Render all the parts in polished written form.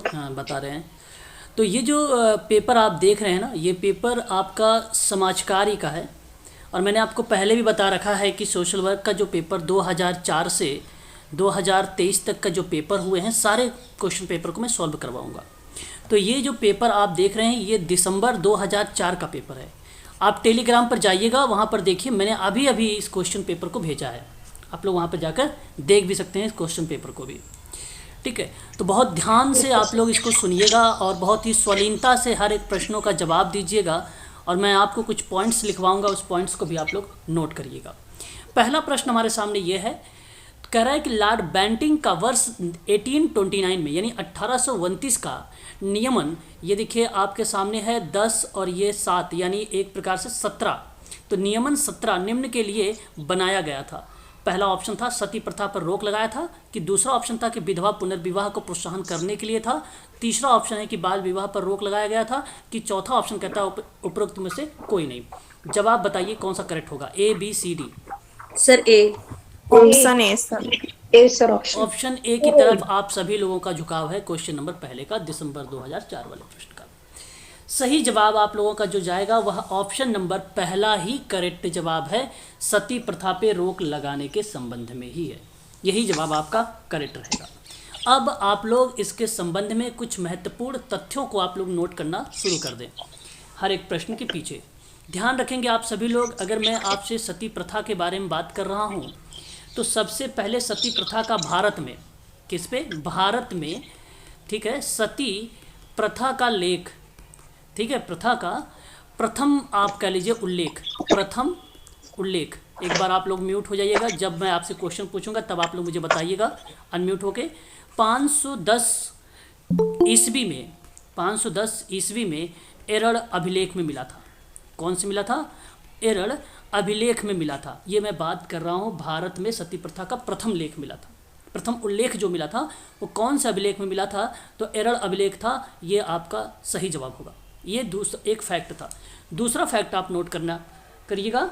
हाँ बता रहे हैं। तो ये जो पेपर आप देख रहे हैं ना, ये पेपर आपका समाज कार्य का है। और मैंने आपको पहले भी बता रखा है कि सोशल वर्क का जो पेपर 2004 से 2023 तक का जो पेपर हुए हैं, सारे क्वेश्चन पेपर को मैं सॉल्व करवाऊंगा। तो ये जो पेपर आप देख रहे हैं, ये दिसंबर 2004 का पेपर है। आप टेलीग्राम पर जाइएगा, वहाँ पर देखिए, मैंने अभी अभी इस क्वेश्चन पेपर को भेजा है। आप लोग वहाँ पर जाकर देख भी सकते हैं इस क्वेश्चन पेपर को भी। ठीक है, तो बहुत ध्यान से आप लोग इसको सुनिएगा और बहुत ही स्वलीनता से हर एक प्रश्नों का जवाब दीजिएगा। और मैं आपको कुछ पॉइंट्स लिखवाऊंगा, उस पॉइंट्स को भी आप लोग नोट करिएगा। पहला प्रश्न हमारे सामने ये है, कह रहा है कि लॉर्ड बैंटिंग का वर्ष 1829 में यानी 1829 का नियमन, ये देखिए आपके सामने है 10 और ये 7 यानी एक प्रकार से 17। तो नियमन 17 निम्न के लिए बनाया गया था। पहला ऑप्शन था सती प्रथा पर रोक लगाया था, कि दूसरा ऑप्शन था कि विधवा पुनर्विवाह को प्रोत्साहन करने के लिए था, तीसरा ऑप्शन है कि बाल विवाह पर रोक लगाया गया था, कि चौथा ऑप्शन कहता है उपरोक्त में से कोई नहीं। जवाब बताइए कौन सा करेक्ट होगा, A B C D. Sir A. Option A sir. A sir option. Option A की तरफ आप सभी लोगों का झुकाव है क्वेश्चन नंबर पहले का, दिसंबर 2004 वाले प्रश्न का। सही जवाब आप लोगों का जो जाएगा वह ऑप्शन नंबर पहला ही करेक्ट जवाब है। सती प्रथा पे रोक लगाने के संबंध में ही है, यही जवाब आपका करेक्ट रहेगा। अब आप लोग इसके संबंध में कुछ महत्वपूर्ण तथ्यों को आप लोग नोट करना शुरू कर दें हर एक प्रश्न के पीछे। ध्यान रखेंगे आप सभी लोग, अगर मैं आपसे सती प्रथा के बारे में बात कर रहा हूँ तो सबसे पहले सती प्रथा का भारत में, किस पे, भारत में, ठीक है, सती प्रथा का लेख, ठीक है, प्रथा का प्रथम आप कह लीजिए उल्लेख, प्रथम उल्लेख। एक बार आप लोग म्यूट हो जाइएगा, जब मैं आपसे क्वेश्चन पूछूंगा तब आप लोग मुझे बताइएगा अनम्यूट होके। 510 ईस्वी में, 510 ईस्वी में एरड़ अभिलेख में मिला था। कौन से मिला था, एरड़ अभिलेख में मिला था। ये मैं बात कर रहा हूँ भारत में सती प्रथा का प्रथम लेख मिला था। प्रथम उल्लेख जो मिला था वो कौन से अभिलेख में मिला था, तो एरड़ अभिलेख था। ये आपका सही जवाब होगा। ये दूसरा एक फैक्ट था। दूसरा फैक्ट आप नोट करना करिएगा,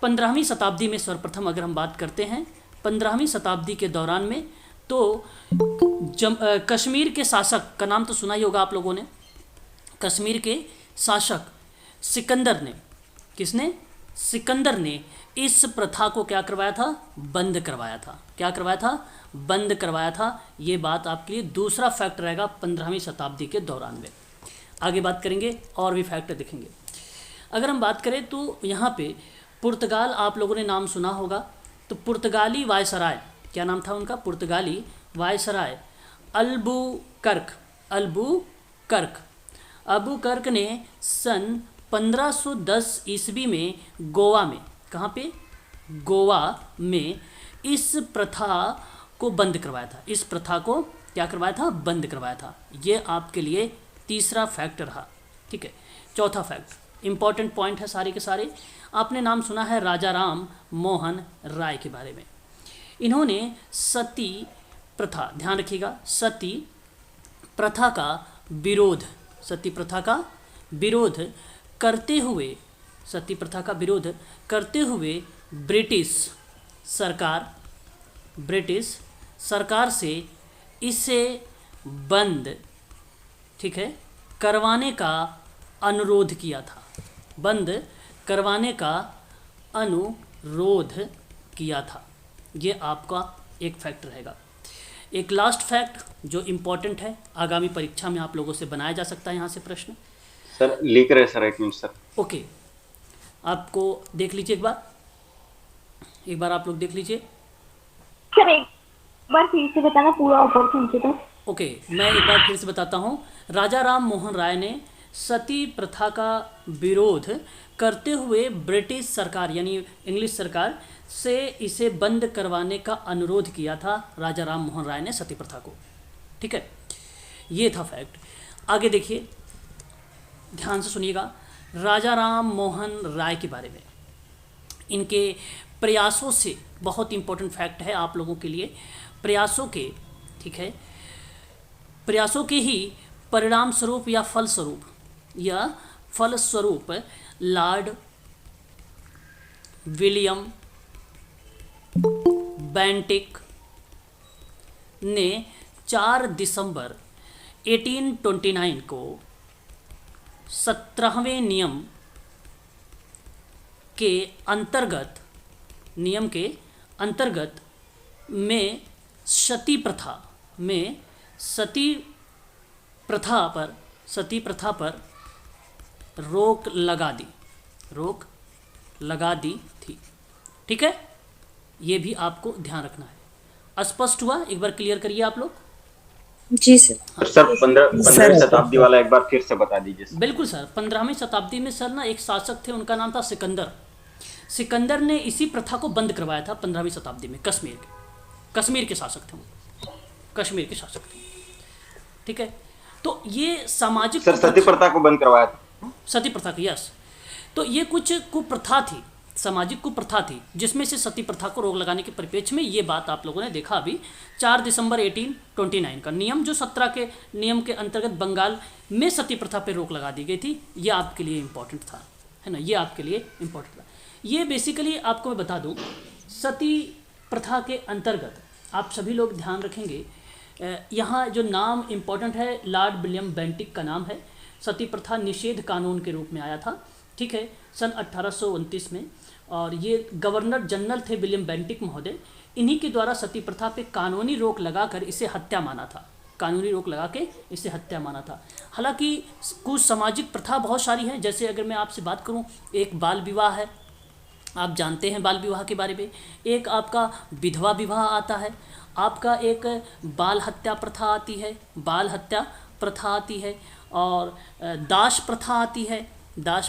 15वीं शताब्दी में सर्वप्रथम अगर हम बात करते हैं 15वीं शताब्दी के दौरान में, तो कश्मीर के शासक का नाम तो सुना ही होगा आप लोगों ने। कश्मीर के शासक सिकंदर ने, किसने, सिकंदर ने इस प्रथा को क्या करवाया था, बंद करवाया था। क्या करवाया था, बंद करवाया था। ये बात आपके लिए दूसरा फैक्ट रहेगा 15वीं शताब्दी के दौरान में। आगे बात करेंगे और भी फैक्ट देखेंगे। अगर हम बात करें तो यहाँ पे पुर्तगाल आप लोगों ने नाम सुना होगा। तो पुर्तगाली वायसराय, क्या नाम था उनका, पुर्तगाली वायसराय अल्बुकर्क, अल्बुकर्क, अबुकर्क ने सन 1510 ईस्वी में गोवा में, कहाँ पे, गोवा में इस प्रथा को बंद करवाया था। इस प्रथा को क्या करवाया था, बंद करवाया था। ये आपके लिए तीसरा फैक्ट रहा। ठीक है, चौथा फैक्ट इंपॉर्टेंट पॉइंट है सारे के सारे। आपने नाम सुना है राजा राम मोहन राय के बारे में। इन्होंने सती प्रथा, ध्यान रखिएगा, सती प्रथा का विरोध, सती प्रथा का विरोध करते हुए, सती प्रथा का विरोध करते हुए ब्रिटिश सरकार से इसे बंद, ठीक है, करवाने का अनुरोध किया था। बंद करवाने का अनुरोध किया था। ये आपका एक फैक्ट रहेगा। एक लास्ट फैक्ट जो इम्पोर्टेंट है, आगामी परीक्षा में आप लोगों से बनाया जा सकता है यहाँ से प्रश्न। सर लिख रहे सर, एक मिनट सर। ओके, आपको देख लीजिए एक बार आप लोग देख लीजिए। सर एक बार फिर से बताना पूरा ऊपर से नीचे तक। ओके, मैं एक बार फिर से बताता हूँ। राजा राम मोहन राय ने सती प्रथा का विरोध करते हुए ब्रिटिश सरकार यानी इंग्लिश सरकार से इसे बंद करवाने का अनुरोध किया था। राजा राम मोहन राय ने सती प्रथा को, ठीक है, ये था फैक्ट। आगे देखिए, ध्यान से सुनिएगा राजा राम मोहन राय के बारे में, इनके प्रयासों से, बहुत इंपॉर्टेंट फैक्ट है आप लोगों के लिए, प्रयासों के, ठीक है, प्रयासों के ही परिणाम स्वरूप या फलस्वरूप लॉर्ड विलियम बेंटिक ने 4 दिसंबर 1829 को 17वें नियम के अंतर्गत में सती प्रथा पर रोक लगा दी थी। ठीक है, ये भी आपको ध्यान रखना है। स्पष्ट हुआ? एक बार क्लियर करिए आप लोग। जी सर। सर 15वीं शताब्दी वाला एक बार फिर से बता दीजिए सर। बिल्कुल सर, 15वीं शताब्दी में सर ना एक शासक थे, उनका नाम था सिकंदर ने इसी प्रथा को बंद करवाया था 15वीं शताब्दी में। कश्मीर के शासक थे वो, कश्मीर के शासक थे। ठीक है, तो ये सामाजिक सर सती प्रथा को बंद करवाया था। सती प्रथा की, यस। तो ये कुछ कुप्रथा थी, सामाजिक कुप्रथा थी, जिसमें से सती प्रथा को रोक लगाने के परिप्रेक्ष्य में ये बात आप लोगों ने देखा अभी 4 दिसंबर 1829 का नियम, जो 17 के नियम के अंतर्गत बंगाल में सती प्रथा पर रोक लगा दी गई थी। ये आपके लिए इम्पोर्टेंट था, है ना, ये आपके लिए इम्पोर्टेंट था। ये बेसिकली आपको मैं बता दूं, सती प्रथा के अंतर्गत आप सभी लोग ध्यान रखेंगे, यहाँ जो नाम इम्पोर्टेंट है, लॉर्ड विलियम बेंटिक का नाम है। सती प्रथा निषेध कानून के रूप में आया था, ठीक है, सन 1829 में, और ये गवर्नर जनरल थे विलियम बेंटिक महोदय। इन्हीं के द्वारा सती प्रथा पे कानूनी रोक लगाकर इसे हत्या माना था, हालांकि कुछ सामाजिक प्रथा बहुत सारी हैं, जैसे अगर मैं आपसे बात करूं, एक बाल विवाह है, आप जानते हैं बाल विवाह के बारे में। एक आपका विधवा विवाह आता है, आपका एक बाल हत्या प्रथा आती है, और दास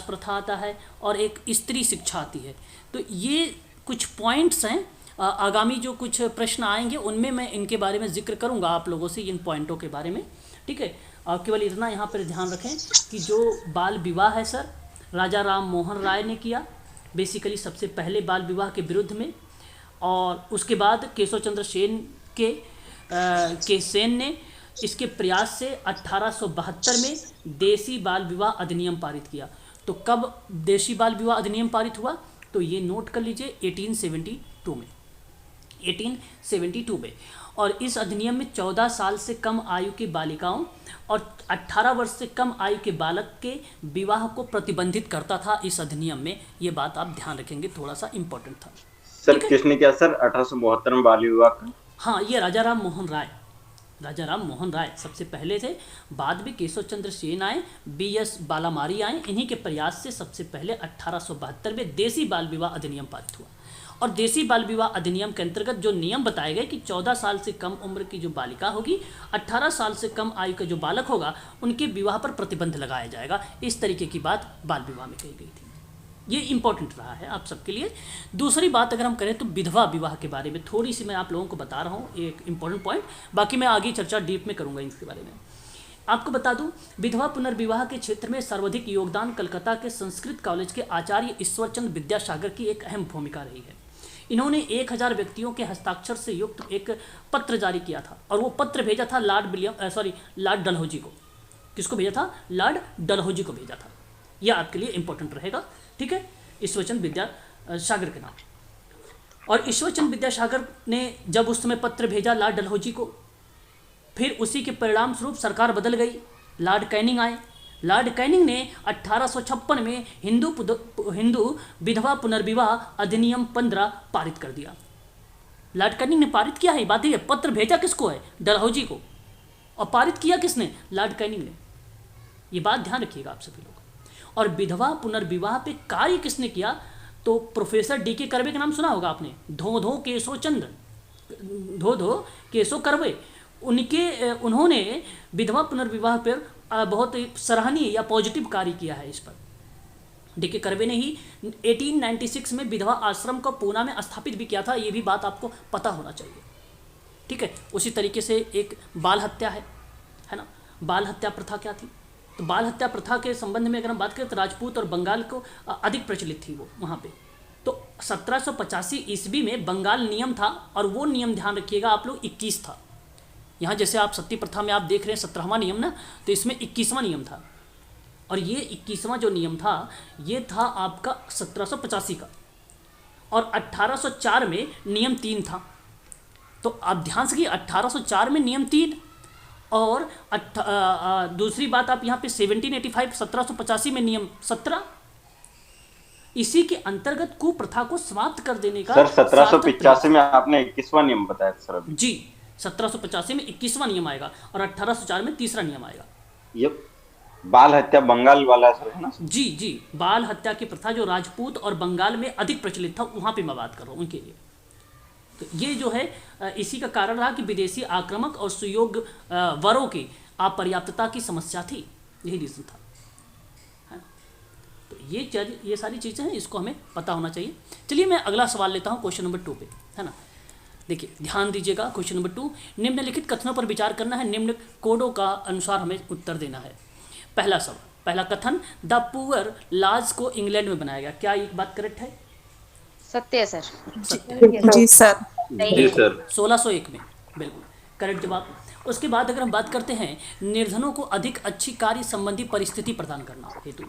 प्रथा आता है, और एक स्त्री शिक्षा आती है। तो ये कुछ पॉइंट्स हैं, आगामी जो कुछ प्रश्न आएंगे उनमें मैं इनके बारे में जिक्र करूंगा आप लोगों से, इन पॉइंटों के बारे में। ठीक है, और केवल इतना यहाँ पर ध्यान रखें कि जो बाल विवाह है सर, राजा राम मोहन राय ने किया बेसिकली सबसे पहले बाल विवाह के विरुद्ध में, और उसके बाद केशव चंद्र सेन ने इसके प्रयास से 1872 में देसी बाल विवाह अधिनियम पारित किया। तो कब देसी बाल विवाह अधिनियम पारित हुआ? तो ये नोट कर लीजिए, 1872 में। और इस अधिनियम में 14 साल से कम आयु की बालिकाओं और 18 वर्ष से कम आयु के बालक के विवाह को प्रतिबंधित करता था इस अधिनियम में। ये बात आप ध्यान रखेंगे, थोड़ा सा इम्पोर्टेंट था। सर किसने किया सर 1872 में बाल विवाह का? हाँ, ये राजा राम मोहन राय सबसे पहले थे, बाद में केशव चंद्र सेन आए, BS बालामारी आए। इन्हीं के प्रयास से सबसे पहले 1872 में देसी बाल विवाह अधिनियम पारित हुआ। और देसी बाल विवाह अधिनियम के अंतर्गत जो नियम बताए गए कि 14 साल से कम उम्र की जो बालिका होगी, 18 साल से कम आयु का जो बालक होगा, उनके विवाह पर प्रतिबंध लगाया जाएगा। इस तरीके की बात बाल विवाह में कही गई थी। ये इंपॉर्टेंट रहा है आप सबके लिए। दूसरी बात अगर हम करें तो विधवा विवाह के बारे में थोड़ी सी मैं आप लोगों को बता रहा हूँ, एक इंपॉर्टेंट पॉइंट, बाकी मैं आगे चर्चा डीप में करूँगा इसके बारे में। आपको बता दूं, विधवा पुनर्विवाह के क्षेत्र में सर्वाधिक योगदान कलकत्ता के संस्कृत कॉलेज के आचार्य ईश्वरचंद विद्यासागर की एक अहम भूमिका रही है। इन्होंने 1000 व्यक्तियों के हस्ताक्षर से युक्त एक पत्र जारी किया था, और वो पत्र भेजा था लॉर्ड डलहौजी को। किसको भेजा था? लॉर्ड डलहौजी को भेजा था। यह आपके लिए इंपॉर्टेंट रहेगा, ठीक है, ईश्वरचंद विद्यासागर के नाम। और ईश्वरचंद विद्यासागर ने जब उस समय पत्र भेजा लॉर्ड डलहौजी को, फिर उसी के परिणाम स्वरूप सरकार बदल गई, लॉर्ड कैनिंग आए। लॉर्ड कैनिंग ने 1856 में हिंदू विधवा पुनर्विवाह अधिनियम 15 पारित कर दिया। लॉर्ड कैनिंग ने पारित किया है, बात है, पत्र भेजा किसको है? डलहौजी को, और पारित किया किसने? लॉर्ड कैनिंग ने। ये बात ध्यान रखिएगा आप सभी लोग। और विधवा पुनर्विवाह पे कार्य किसने किया? तो प्रोफेसर DK कर्वे का नाम सुना होगा आपने, धो केशव कर्वे। उन्होंने विधवा पुनर्विवाह पर बहुत सराहनीय या पॉजिटिव कार्य किया है। इस पर DK कर्वे ने ही 1896 में विधवा आश्रम को पूना में स्थापित भी किया था। ये भी बात आपको पता होना चाहिए, ठीक है। उसी तरीके से एक बाल हत्या है ना। बाल हत्या प्रथा क्या थी? तो बाल हत्या प्रथा के संबंध में अगर हम बात करें तो राजपूत और बंगाल को अधिक प्रचलित थी वो वहाँ पे। तो 1785 ईस्वी में बंगाल नियम था, और वो नियम ध्यान रखिएगा आप लोग 21 था। यहाँ जैसे आप सती प्रथा में आप देख रहे हैं 17वां नियम ना, तो इसमें 21वां नियम था। और ये 21वां जो नियम था ये था आपका 1785 का, और 1804 में नियम 3 था। तो आप ध्यान से कि 1804 में नियम 3 और दूसरी बात आप यहाँ पे 1785 1785 में नियम 17 इसी के अंतर्गत कुप्रथा को समाप्त कर देने का सर 1785 में आपने 21वां नियम बताया था सर अभी। जी 1785 में 21वां नियम आएगा और 1804 में तीसरा नियम आएगा। ये बाल हत्या बंगाल वाला सर है ना? जी जी, बाल हत्या की प्रथा जो राजपूत और बंगाल में अधिक प्रचलित था, वहां पे मैं बात कर रहा हूँ उनके लिए। तो ये जो है इसी का कारण रहा कि विदेशी आक्रामक और सुयोग्य वरों की अपर्याप्तता की समस्या थी, यही रीजन था, है ना? तो ये सारी चीज़ें हैं, इसको हमें पता होना चाहिए। चलिए मैं अगला सवाल लेता हूँ क्वेश्चन नंबर 2 पे, है ना। देखिए ध्यान दीजिएगा, क्वेश्चन नंबर 2, निम्नलिखित कथनों पर विचार करना है, निम्न कोडों का अनुसार हमें उत्तर देना है। पहला सवाल, पहला कथन, द पुअर लॉज को इंग्लैंड में बनाया गया, क्या ये बात करेक्ट है? सत्य है सर। जी सर। जी सर। 1601 में, बिल्कुल करेक्ट जवाब। उसके बाद अगर हम बात करते हैं निर्धनों को अधिक अच्छी कार्य संबंधी परिस्थिति प्रदान करना हेतु,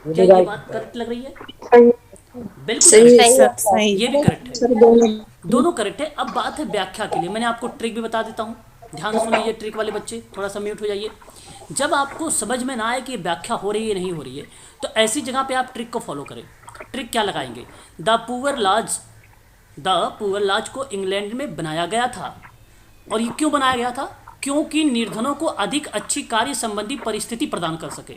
क्या ये बात करेक्ट लग रही है? बिल्कुल सही। ये भी करेक्ट है, दोनों करेक्ट है। अब बात है व्याख्या के लिए, मैंने आपको ट्रिक भी बता देता हूँ, ध्यान सुन लीजिए ट्रिक वाले बच्चे, थोड़ा सा म्यूट हो जाइए। जब आपको समझ में ना आए कि व्याख्या हो रही है नहीं हो रही है, तो ऐसी जगह पे आप ट्रिक को फॉलो करें। ट्रिक क्या लगाएंगे? द पुअर लॉज को इंग्लैंड में बनाया गया था। और ये क्यों बनाया गया था? क्योंकि निर्धनों को अधिक अच्छी कार्य संबंधी परिस्थिति प्रदान कर सके।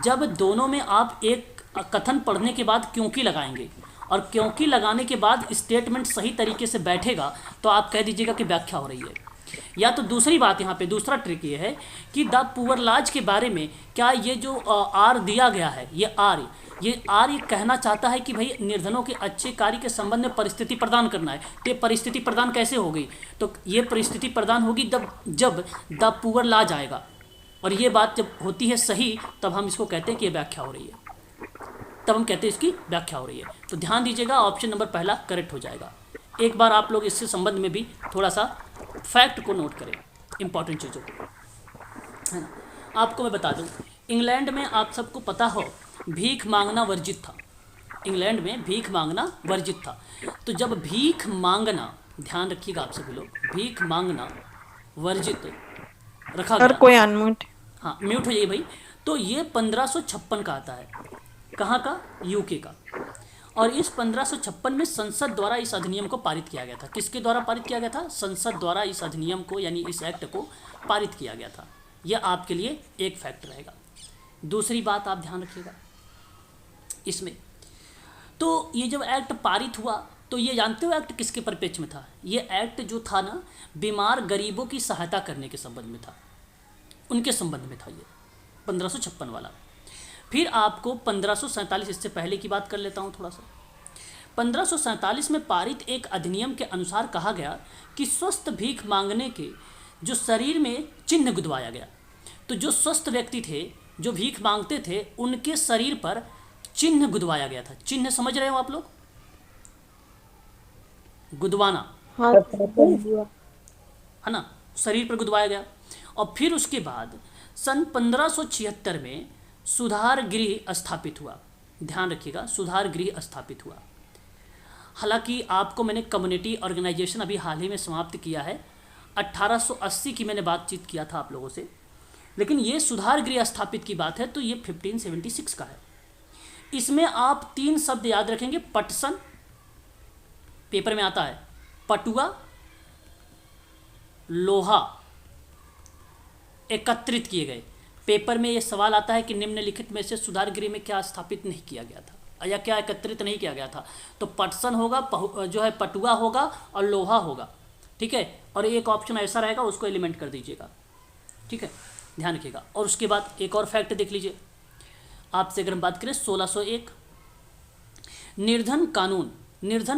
जब दोनों में आप एक कथन पढ़ने के बाद क्योंकि लगाएंगे और क्योंकि लगाने के बाद स्टेटमेंट सही तरीके से बैठेगा, तो आप कह दीजिएगा कि व्याख्या हो रही है। या तो दूसरी बात, यहाँ पे दूसरा ट्रिक ये है कि द पुअर लॉज के बारे में क्या ये जो आर दिया गया है, ये आर ये कहना चाहता है कि भाई निर्धनों के अच्छे कार्य के संबंध में परिस्थिति प्रदान करना है। तो ये परिस्थिति प्रदान कैसे होगी? तो ये परिस्थिति प्रदान होगी जब द पुअर लॉज आएगा, और ये बात जब होती है सही, तब हम इसको कहते हैं कि ये व्याख्या हो रही है, तब हम कहते हैं इसकी व्याख्या हो रही है। तो ध्यान दीजिएगा, ऑप्शन नंबर पहला करेक्ट हो जाएगा। एक बार आप लोग इससे संबंध में भी थोड़ा सा फैक्ट को नोट करें, इंपॉर्टेंट चीज़ों को, है ना। आपको मैं बता दूं, इंग्लैंड में आप सबको पता हो भीख मांगना वर्जित था। इंग्लैंड में भीख मांगना वर्जित था। तो जब भीख मांगना, ध्यान रखिएगा आप सभी लोग, भीख मांगना वर्जित रखा गया, कोई अनम्यूट, हाँ म्यूट हो जाइए भाई। तो ये 1556 का आता है, कहाँ का? यूके का। और इस 1556 में संसद द्वारा इस अधिनियम को पारित किया गया था। किसके द्वारा पारित किया गया था? संसद द्वारा इस अधिनियम को, यानी इस एक्ट को पारित किया गया था। यह आपके लिए एक फैक्ट रहेगा। दूसरी बात आप ध्यान रखिएगा इसमें, तो ये जब एक्ट पारित हुआ, तो ये जानते हो एक्ट किसके परिप्रेक्ष्य में था? ये एक्ट जो था ना, बीमार गरीबों की सहायता करने के संबंध में था, उनके संबंध में था ये 1556 वाला। फिर आपको 1547, इससे पहले की बात कर लेता हूँ थोड़ा सा। 1547 में पारित एक अधिनियम के अनुसार कहा गया कि स्वस्थ भीख मांगने के जो शरीर में चिन्ह गुदवाया गया। तो जो स्वस्थ व्यक्ति थे, जो भीख मांगते थे, उनके शरीर पर चिन्ह गुदवाया गया था। चिन्ह समझ रहे हो आप लोग? गुदवाना, है ना, शरीर पर गुदवाया गया। और फिर उसके बाद सन 1576 में सुधार गृह स्थापित हुआ। ध्यान रखिएगा, सुधार गृह स्थापित हुआ। हालांकि आपको मैंने कम्युनिटी ऑर्गेनाइजेशन अभी हाल ही में समाप्त किया है, 1880 की मैंने बातचीत किया था आप लोगों से, लेकिन ये सुधार गृह स्थापित की बात है, तो ये 1576 का है। इसमें आप 3 शब्द याद रखेंगे, पटसन, पेपर में आता है, पटुआ, लोहा, एकत्रित किए गए। पेपर में ये सवाल आता है कि निम्नलिखित में से सुधार गृह में क्या स्थापित नहीं किया गया था या क्या एकत्रित नहीं किया गया था? तो पटसन होगा, जो है पटुआ होगा और लोहा होगा, ठीक है। और एक ऑप्शन ऐसा रहेगा, उसको एलिमेंट कर दीजिएगा, ठीक है, ध्यान रखिएगा। और उसके बाद एक और फैक्ट देख लीजिए, आपसे अगर हम बात करें 1601 निर्धन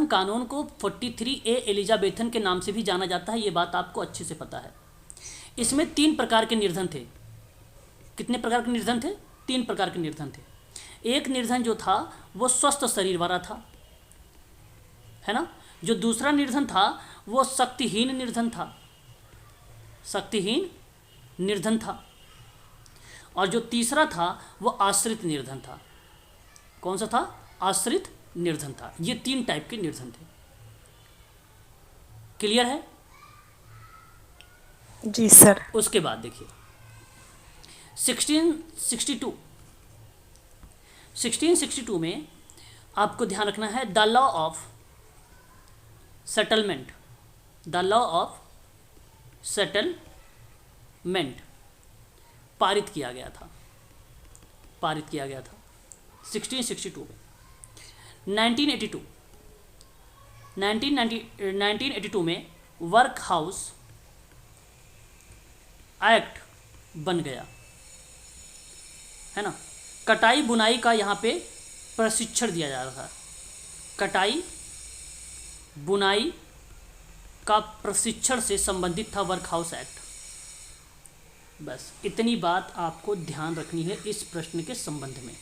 कानून को 43A एलिजाबेथन के नाम से भी जाना जाता है। ये बात आपको अच्छे से पता है। इसमें 3 प्रकार के निर्धन थे। कितने प्रकार के निर्धन थे? 3 प्रकार के निर्धन थे। एक निर्धन जो था वो स्वस्थ शरीर वाला था, है ना। जो दूसरा निर्धन था वो शक्तिहीन निर्धन था, और जो तीसरा था वो आश्रित निर्धन था। कौन सा था? आश्रित निर्धन था। ये 3 टाइप के निर्धन थे। क्लियर है? जी सर। उसके बाद देखिए 1662 में आपको ध्यान रखना है the law of settlement, the law of settlement पारित किया गया था 1662 में। 1982 में वर्क हाउस एक्ट बन गया है ना। कटाई बुनाई का यहाँ पे प्रशिक्षण दिया जा रहा था, कटाई बुनाई का प्रशिक्षण से संबंधित था वर्क हाउस एक्ट। बस इतनी बात आपको ध्यान रखनी है इस प्रश्न के संबंध में।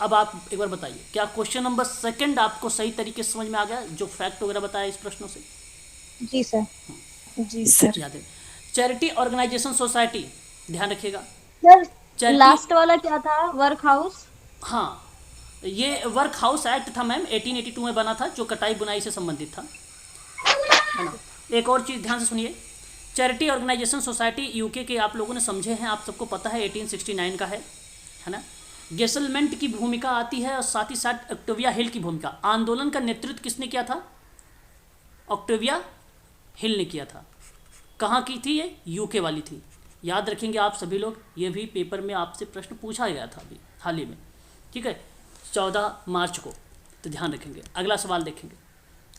अब आप एक बार बताइए, क्या क्वेश्चन नंबर 2 आपको सही तरीके से समझ में आ गया, जो फैक्ट वगैरह बताया इस प्रश्नों से? जी सर। जी सर। याद है। चैरिटी ऑर्गेनाइजेशन सोसाइटी, ध्यान रखिएगा। सर लास्ट वाला क्या था, वर्क हाउस? हाँ, ये वर्क हाउस एक्ट था मैम, 1882 में बना था, जो कटाई बुनाई से संबंधित था, है ना। एक और चीज़ ध्यान से सुनिए, चैरिटी ऑर्गेनाइजेशन सोसाइटी यूके के आप लोगों ने समझे हैं, आप सबको पता है 1869 का है ना। गेसलमेंट की भूमिका आती है और साथ ही साथ ऑक्टेविया हिल की भूमिका। आंदोलन का नेतृत्व किसने किया था? ऑक्टेविया हिल ने किया था। कहाँ की थी ये? यूके वाली थी। याद रखेंगे आप सभी लोग, ये भी पेपर में आपसे प्रश्न पूछा गया था अभी हाल ही में, ठीक है, 14 मार्च को, तो ध्यान रखेंगे। अगला सवाल देखेंगे,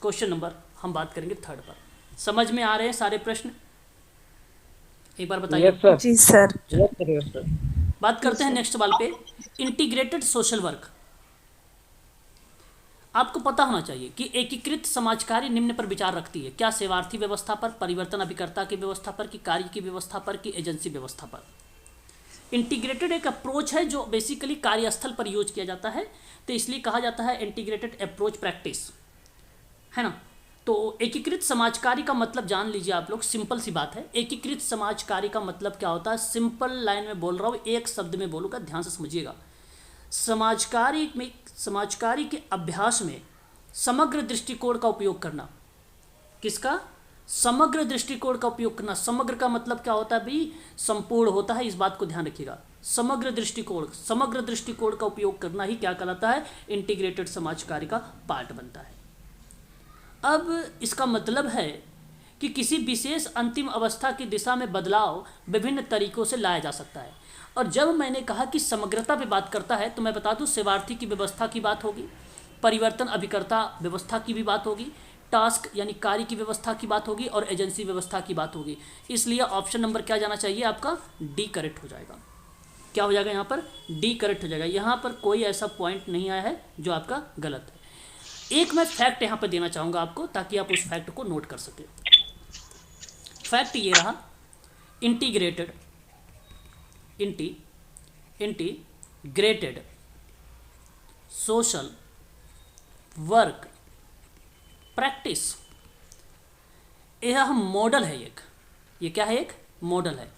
क्वेश्चन नंबर हम बात करेंगे 3 पर। समझ में आ रहे हैं सारे प्रश्न? एक बार बताइए। जी सर। बात करते हैं नेक्स्ट सवाल पे, इंटीग्रेटेड सोशल वर्क। आपको पता होना चाहिए कि एकीकृत समाज कार्य निम्न पर विचार रखती है। क्या सेवार्थी व्यवस्था पर, परिवर्तन अभिकर्ता की व्यवस्था पर, कि कार्य की व्यवस्था पर, कि एजेंसी व्यवस्था पर। इंटीग्रेटेड एक अप्रोच है जो बेसिकली कार्यस्थल पर यूज किया जाता है, तो इसलिए कहा जाता है इंटीग्रेटेड अप्रोच प्रैक्टिस, है ना। तो एकीकृत समाज कार्य का मतलब जान लीजिए आप लोग, सिंपल सी बात है। एकीकृत समाज कार्य का मतलब क्या होता है, सिंपल लाइन में बोल रहा हूँ, एक शब्द में बोलूँगा, ध्यान से समझिएगा। समाज कार्य के अभ्यास में समग्र दृष्टिकोण का उपयोग करना। किसका? समग्र दृष्टिकोण का उपयोग करना। समग्र का मतलब क्या होता है भाई? संपूर्ण होता है, इस बात को ध्यान रखिएगा। समग्र दृष्टिकोण का उपयोग करना ही क्या कहलाता है? इंटीग्रेटेड समाज कार्य का पार्ट बनता है। अब इसका मतलब है कि किसी विशेष अंतिम अवस्था की दिशा में बदलाव विभिन्न तरीकों से लाया जा सकता है। और जब मैंने कहा कि समग्रता पे बात करता है, तो मैं बता दूं, सेवार्थी की व्यवस्था की बात होगी, परिवर्तन अभिकर्ता व्यवस्था की भी बात होगी, टास्क यानी कार्य की व्यवस्था की बात होगी, और एजेंसी व्यवस्था की बात होगी। इसलिए ऑप्शन नंबर क्या जाना चाहिए आपका? डी करेक्ट हो जाएगा। क्या हो जाएगा यहाँ पर? डी करेक्ट हो जाएगा। यहाँ पर कोई ऐसा पॉइंट नहीं आया है जो आपका गलत है। एक मैं फैक्ट यहाँ पर देना चाहूँगा आपको, ताकि आप उस फैक्ट को नोट कर सकें। फैक्ट ये रहा, इंटीग्रेटेड सोशल वर्क प्रैक्टिस, यह मॉडल है एक। ये क्या है? एक मॉडल है।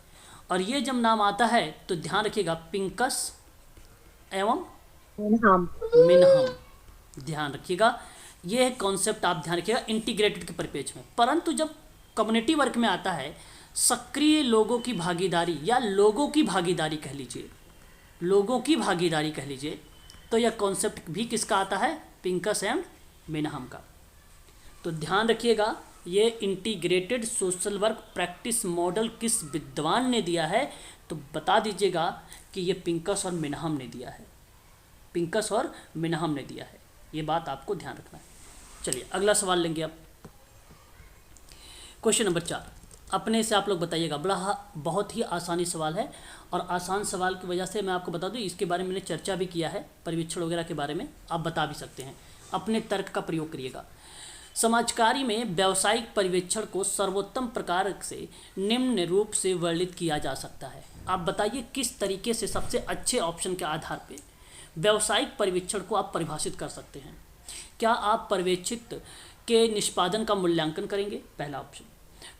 और ये जब नाम आता है तो ध्यान रखिएगा, पिंकस एवं मिनहम, ध्यान रखिएगा। ये कॉन्सेप्ट आप ध्यान रखिएगा इंटीग्रेटेड के परिपेक्ष में। परंतु जब कम्युनिटी वर्क में आता है, सक्रिय लोगों की भागीदारी या लोगों की भागीदारी कह लीजिए, तो यह कॉन्सेप्ट भी किसका आता है? पिंकस एंड मिनहम का। तो ध्यान रखिएगा, ये integrated social work practice model किस विद्वान ने दिया है, तो बता दीजिएगा कि ये पिंकस और मिनहम ने दिया है। पिंकस और मिनहम ने दिया है, ये बात आपको ध्यान रखना है। चलिए अगला सवाल लेंगे अब, क्वेश्चन नंबर 4। अपने से आप लोग बताइएगा, बहुत ही आसानी सवाल है, और आसान सवाल की वजह से मैं आपको बता दूं, इसके बारे में मैंने चर्चा भी किया है, परिवीक्षण वगैरह के बारे में आप बता भी सकते हैं, अपने तर्क का प्रयोग करिएगा। समाजकारी में व्यावसायिक परिवेक्षण को सर्वोत्तम प्रकार से निम्न रूप से वर्णित किया जा सकता है। आप बताइए किस तरीके से सबसे अच्छे ऑप्शन के आधार पर व्यावसायिक परिवेक्षण को आप परिभाषित कर सकते हैं। क्या आप पर्यवेक्षित के निष्पादन का मूल्यांकन करेंगे? पहला ऑप्शन।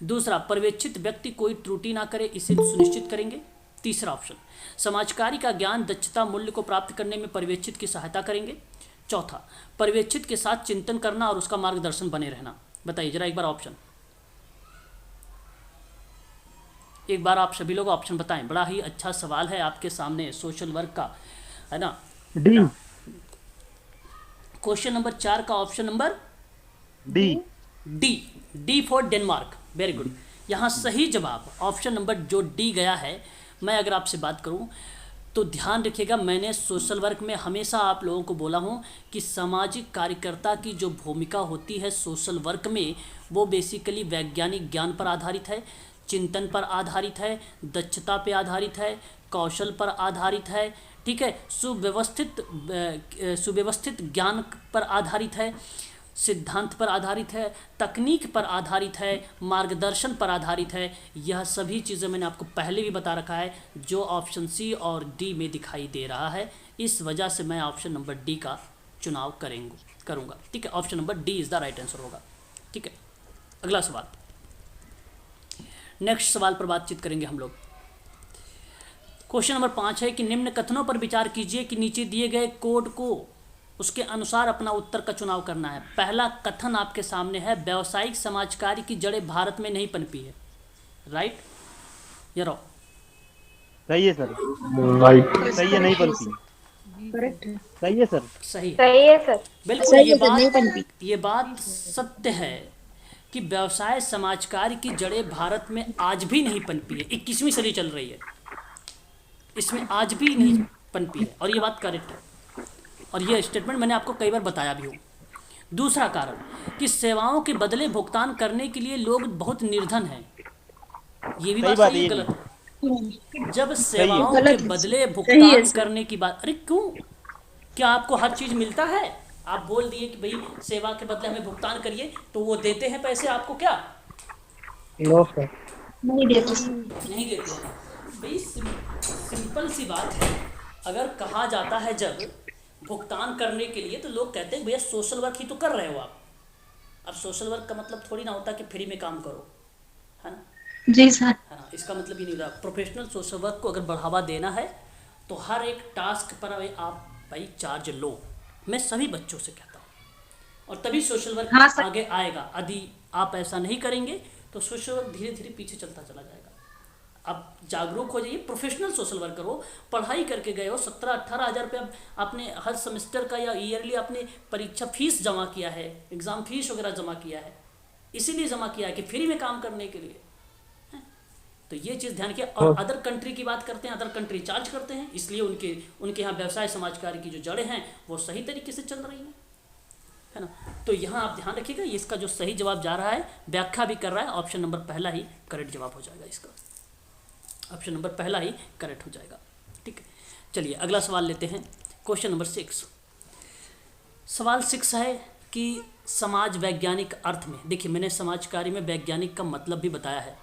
दूसरा, पर्यवेक्षित व्यक्ति कोई त्रुटि ना करे, इसे सुनिश्चित करेंगे। तीसरा ऑप्शन, समाजकारी का ज्ञान दक्षता मूल्य को प्राप्त करने में पर्यवेक्षित की सहायता करेंगे। चौथा, पर्यवेक्षित के साथ चिंतन करना और उसका मार्गदर्शन बने रहना। बताइए जरा एक बार ऑप्शन। एक बार आप सभी लोग ऑप्शन बताएं। बड़ा ही अच्छा सवाल है आपके सामने सोशल वर्क का, है ना। डी। क्वेश्चन नंबर 4 का option number D. D. D for Denmark, very good. यहाँ सही जवाब ऑप्शन नंबर जो डी गया है। मैं अगर आपसे बात करूँ तो ध्यान रखिएगा, मैंने सोशल वर्क में हमेशा आप लोगों को बोला हूँ कि सामाजिक कार्यकर्ता की जो भूमिका होती है सोशल वर्क में, वो बेसिकली वैज्ञानिक ज्ञान पर आधारित है, चिंतन पर आधारित है, दक्षता पर आधारित है, कौशल पर आधारित है, ठीक है, सुव्यवस्थित ज्ञान पर आधारित है, सिद्धांत पर आधारित है, तकनीक पर आधारित है, मार्गदर्शन पर आधारित है। यह सभी चीज़ें मैंने आपको पहले भी बता रखा है, जो ऑप्शन सी और डी में दिखाई दे रहा है। इस वजह से मैं ऑप्शन नंबर डी का चुनाव करूँगा, ठीक है। Option number D is the right answer होगा, ठीक है। अगला सवाल, नेक्स्ट सवाल पर बातचीत करेंगे हम लोग। क्वेश्चन नंबर 5 है कि निम्न कथनों पर विचार कीजिए कि नीचे दिए गए कोड को उसके अनुसार अपना उत्तर का चुनाव करना है। पहला कथन आपके सामने है, व्यावसायिक समाज कार्य की जड़ें भारत में नहीं पनपी है। राइट या रॉन्ग? सही है सर। राइट। सही है, नहीं पनपी। सही है सर। सही सही है सर। बिल्कुल। ये बात सत्य है कि व्यवसाय समाज कार्य की जड़ें भारत में आज भी नहीं पनपी है। 21वीं सदी चल रही है, इसमें आज भी नहीं पनपी है, और ये बात करेक्ट है, और ये स्टेटमेंट मैंने आपको कई बार बताया भी हूँ। दूसरा कारण कि सेवाओं के बदले भुगतान करने के लिए लोग बहुत निर्धन हैं। ये भी बात सही है, गलत है? जब सेवाओं के बदले भुगतान करने की बात, अरे क्यों, क्या आपको हर चीज़ मिलता है? आप बोल दिए कि भाई सेवा के बदले हमें भुगतान करिए, तो वो देते हैं पैसे आपको क्या? नहीं देते। नहीं देते हैं भाई। सिंपल सी बात है। अगर कहा जाता है जब भुगतान करने के लिए, तो लोग कहते हैं भैया सोशल वर्क ही तो कर रहे हो आप। अब सोशल वर्क का मतलब थोड़ी ना होता कि फ्री में काम करो, है ना। जी सर। है ना, इसका मतलब ही नहीं होता। प्रोफेशनल सोशल वर्क को अगर बढ़ावा देना है तो हर एक टास्क पर आप भाई चार्ज लो। मैं सभी बच्चों से कहता हूँ, और तभी सोशल वर्क आगे आएगा। यदि आप ऐसा नहीं करेंगे तो सोशल वर्क धीरे धीरे पीछे चलता चला जाएगा। आप जागरूक हो जाइए, प्रोफेशनल सोशल वर्कर हो, पढ़ाई करके गए हो, 17-18 हज़ार रुपये आपने हर सेमेस्टर का या ईयरली आपने परीक्षा फीस जमा किया है, एग्ज़ाम फीस वगैरह जमा किया है, इसीलिए जमा किया है कि फ्री में काम करने के लिए। तो ये चीज़ ध्यान किया। और अदर कंट्री की बात करते हैं, अदर कंट्री चार्ज करते हैं, इसलिए उनके यहाँ व्यवसाय समाज कार्य की जो जड़ें हैं वो सही तरीके से चल रही हैं, है ना। तो यहाँ आप ध्यान रखिएगा, इसका जो सही जवाब जा रहा है, व्याख्या भी कर रहा है, ऑप्शन नंबर पहला ही करेक्ट जवाब हो जाएगा इसका। ऑप्शन नंबर पहला ही करेक्ट हो जाएगा, ठीक है। चलिए अगला सवाल लेते हैं, क्वेश्चन नंबर 6। सवाल 6 है कि समाज वैज्ञानिक अर्थ में, देखिए मैंने समाज कार्य में वैज्ञानिक का मतलब भी बताया है,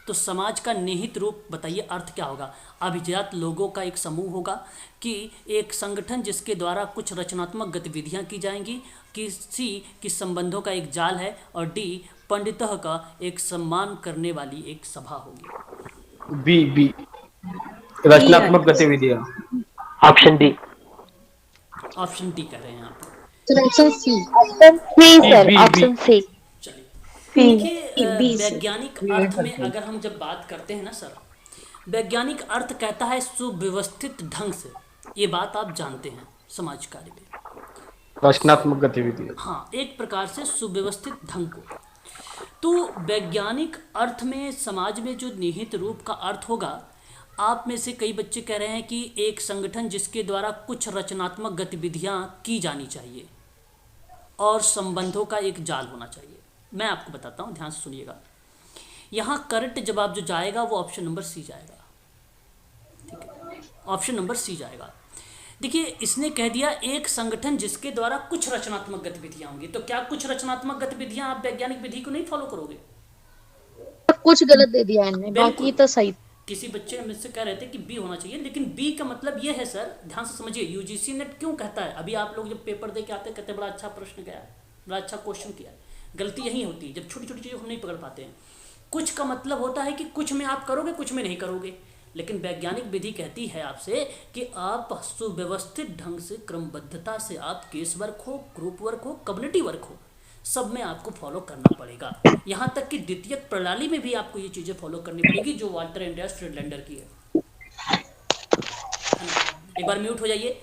तो समाज का निहित रूप बताइए, अर्थ क्या होगा? अभिजात लोगों का एक समूह होगा, कि एक संगठन जिसके द्वारा कुछ रचनात्मक गतिविधियां की जाएंगी, किसी की संबंधों का एक जाल है, और डी पंडितों का एक सम्मान करने वाली एक सभा होगी। बी रचनात्मक गतिविधियां। Option D. ऑप्शन डी कह रहे हैं आप? Option C. Option C sir, option C. देखिए वैज्ञानिक अर्थ में अगर हम जब बात करते हैं ना सर, वैज्ञानिक अर्थ कहता है सुव्यवस्थित ढंग से। ये बात आप जानते हैं समाज कार्य में, रचनात्मक गतिविधि। हाँ, एक प्रकार से सुव्यवस्थित ढंग को। तो वैज्ञानिक अर्थ में समाज में जो निहित रूप का अर्थ होगा, आप में से कई बच्चे कह रहे हैं कि एक संगठन जिसके द्वारा कुछ रचनात्मक गतिविधियां की जानी चाहिए और संबंधों का एक जाल होना चाहिए। मैं आपको बताता हूँ, ध्यान से सुनिएगा। यहाँ करेक्ट जवाब जो जाएगा वो ऑप्शन नंबर सी जाएगा, ठीक है, ऑप्शन नंबर सी जाएगा। देखिए इसने कह दिया एक संगठन जिसके द्वारा कुछ रचनात्मक गतिविधियां होंगी, तो क्या कुछ रचनात्मक गतिविधियां आप वैज्ञानिक विधि को नहीं फॉलो करोगे? कुछ गलत दे दिया इन्होंने, बाकी तो सही। किसी बच्चे मुझसे कह रहे थे कि बी होना चाहिए, लेकिन बी का मतलब ये है सर, ध्यान से समझिए, यूजीसी नेट क्यों कहता है। अभी आप लोग जब पेपर दे के आते हैं, कहते बड़ा अच्छा प्रश्न गया, बड़ा अच्छा क्वेश्चन किया। गलती यही होती है, जब छोटी छोटी चीज़ों को हम नहीं पकड़ पाते हैं। कुछ का मतलब होता है कि कुछ में आप करोगे, कुछ में नहीं करोगे, लेकिन वैज्ञानिक विधि कहती है आपसे कि आप सुव्यवस्थित ढंग से, क्रमबद्धता से, आप केस वर्क हो, ग्रुप वर्क हो, कम्युनिटी वर्क हो, सब में आपको फॉलो करना पड़ेगा। यहाँ तक कि द्वितीयक प्रणाली में भी आपको ये चीज़ें फॉलो करनी पड़ेगी जो वाल्टर एंड्रियास फ्रीडलैंडर की है ना। एक बार म्यूट हो जाइए।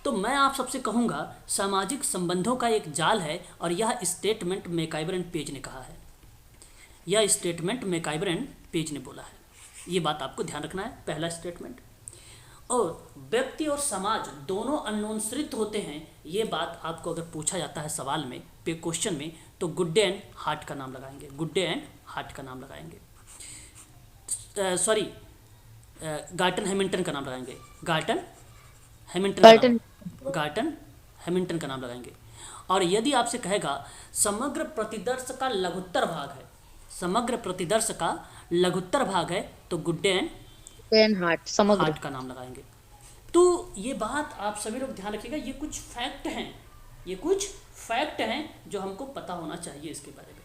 तो मैं आप सबसे कहूँगा सामाजिक संबंधों का एक जाल है, और यह स्टेटमेंट मैकइवर एंड पेज ने कहा है, यह स्टेटमेंट मैकइवर एंड पेज ने बोला है। ये बात आपको ध्यान रखना है, पहला स्टेटमेंट। और व्यक्ति और समाज दोनों अन्योन्याश्रित होते हैं, ये बात आपको अगर पूछा जाता है सवाल में, पे क्वेश्चन में, तो गुड्डे एंड हार्ट का नाम लगाएंगे, गुड्डे एंड हार्ट का नाम लगाएंगे, सॉरी गार्टन हैमिल्टन का नाम लगाएंगे, गार्टन हैमिल्टन का नाम लगाएंगे। और यदि आपसे कहेगा समग्र प्रतिदर्श का लघुत्तर भाग है, समग्र प्रतिदर्श का लघुत्तर भाग है, तो गुड्डे एंड हार्ट समग्र हार्ट का नाम लगाएंगे। तो ये बात आप सभी लोग ध्यान रखिएगा, ये कुछ फैक्ट हैं, ये कुछ फैक्ट हैं जो हमको पता होना चाहिए इसके बारे में।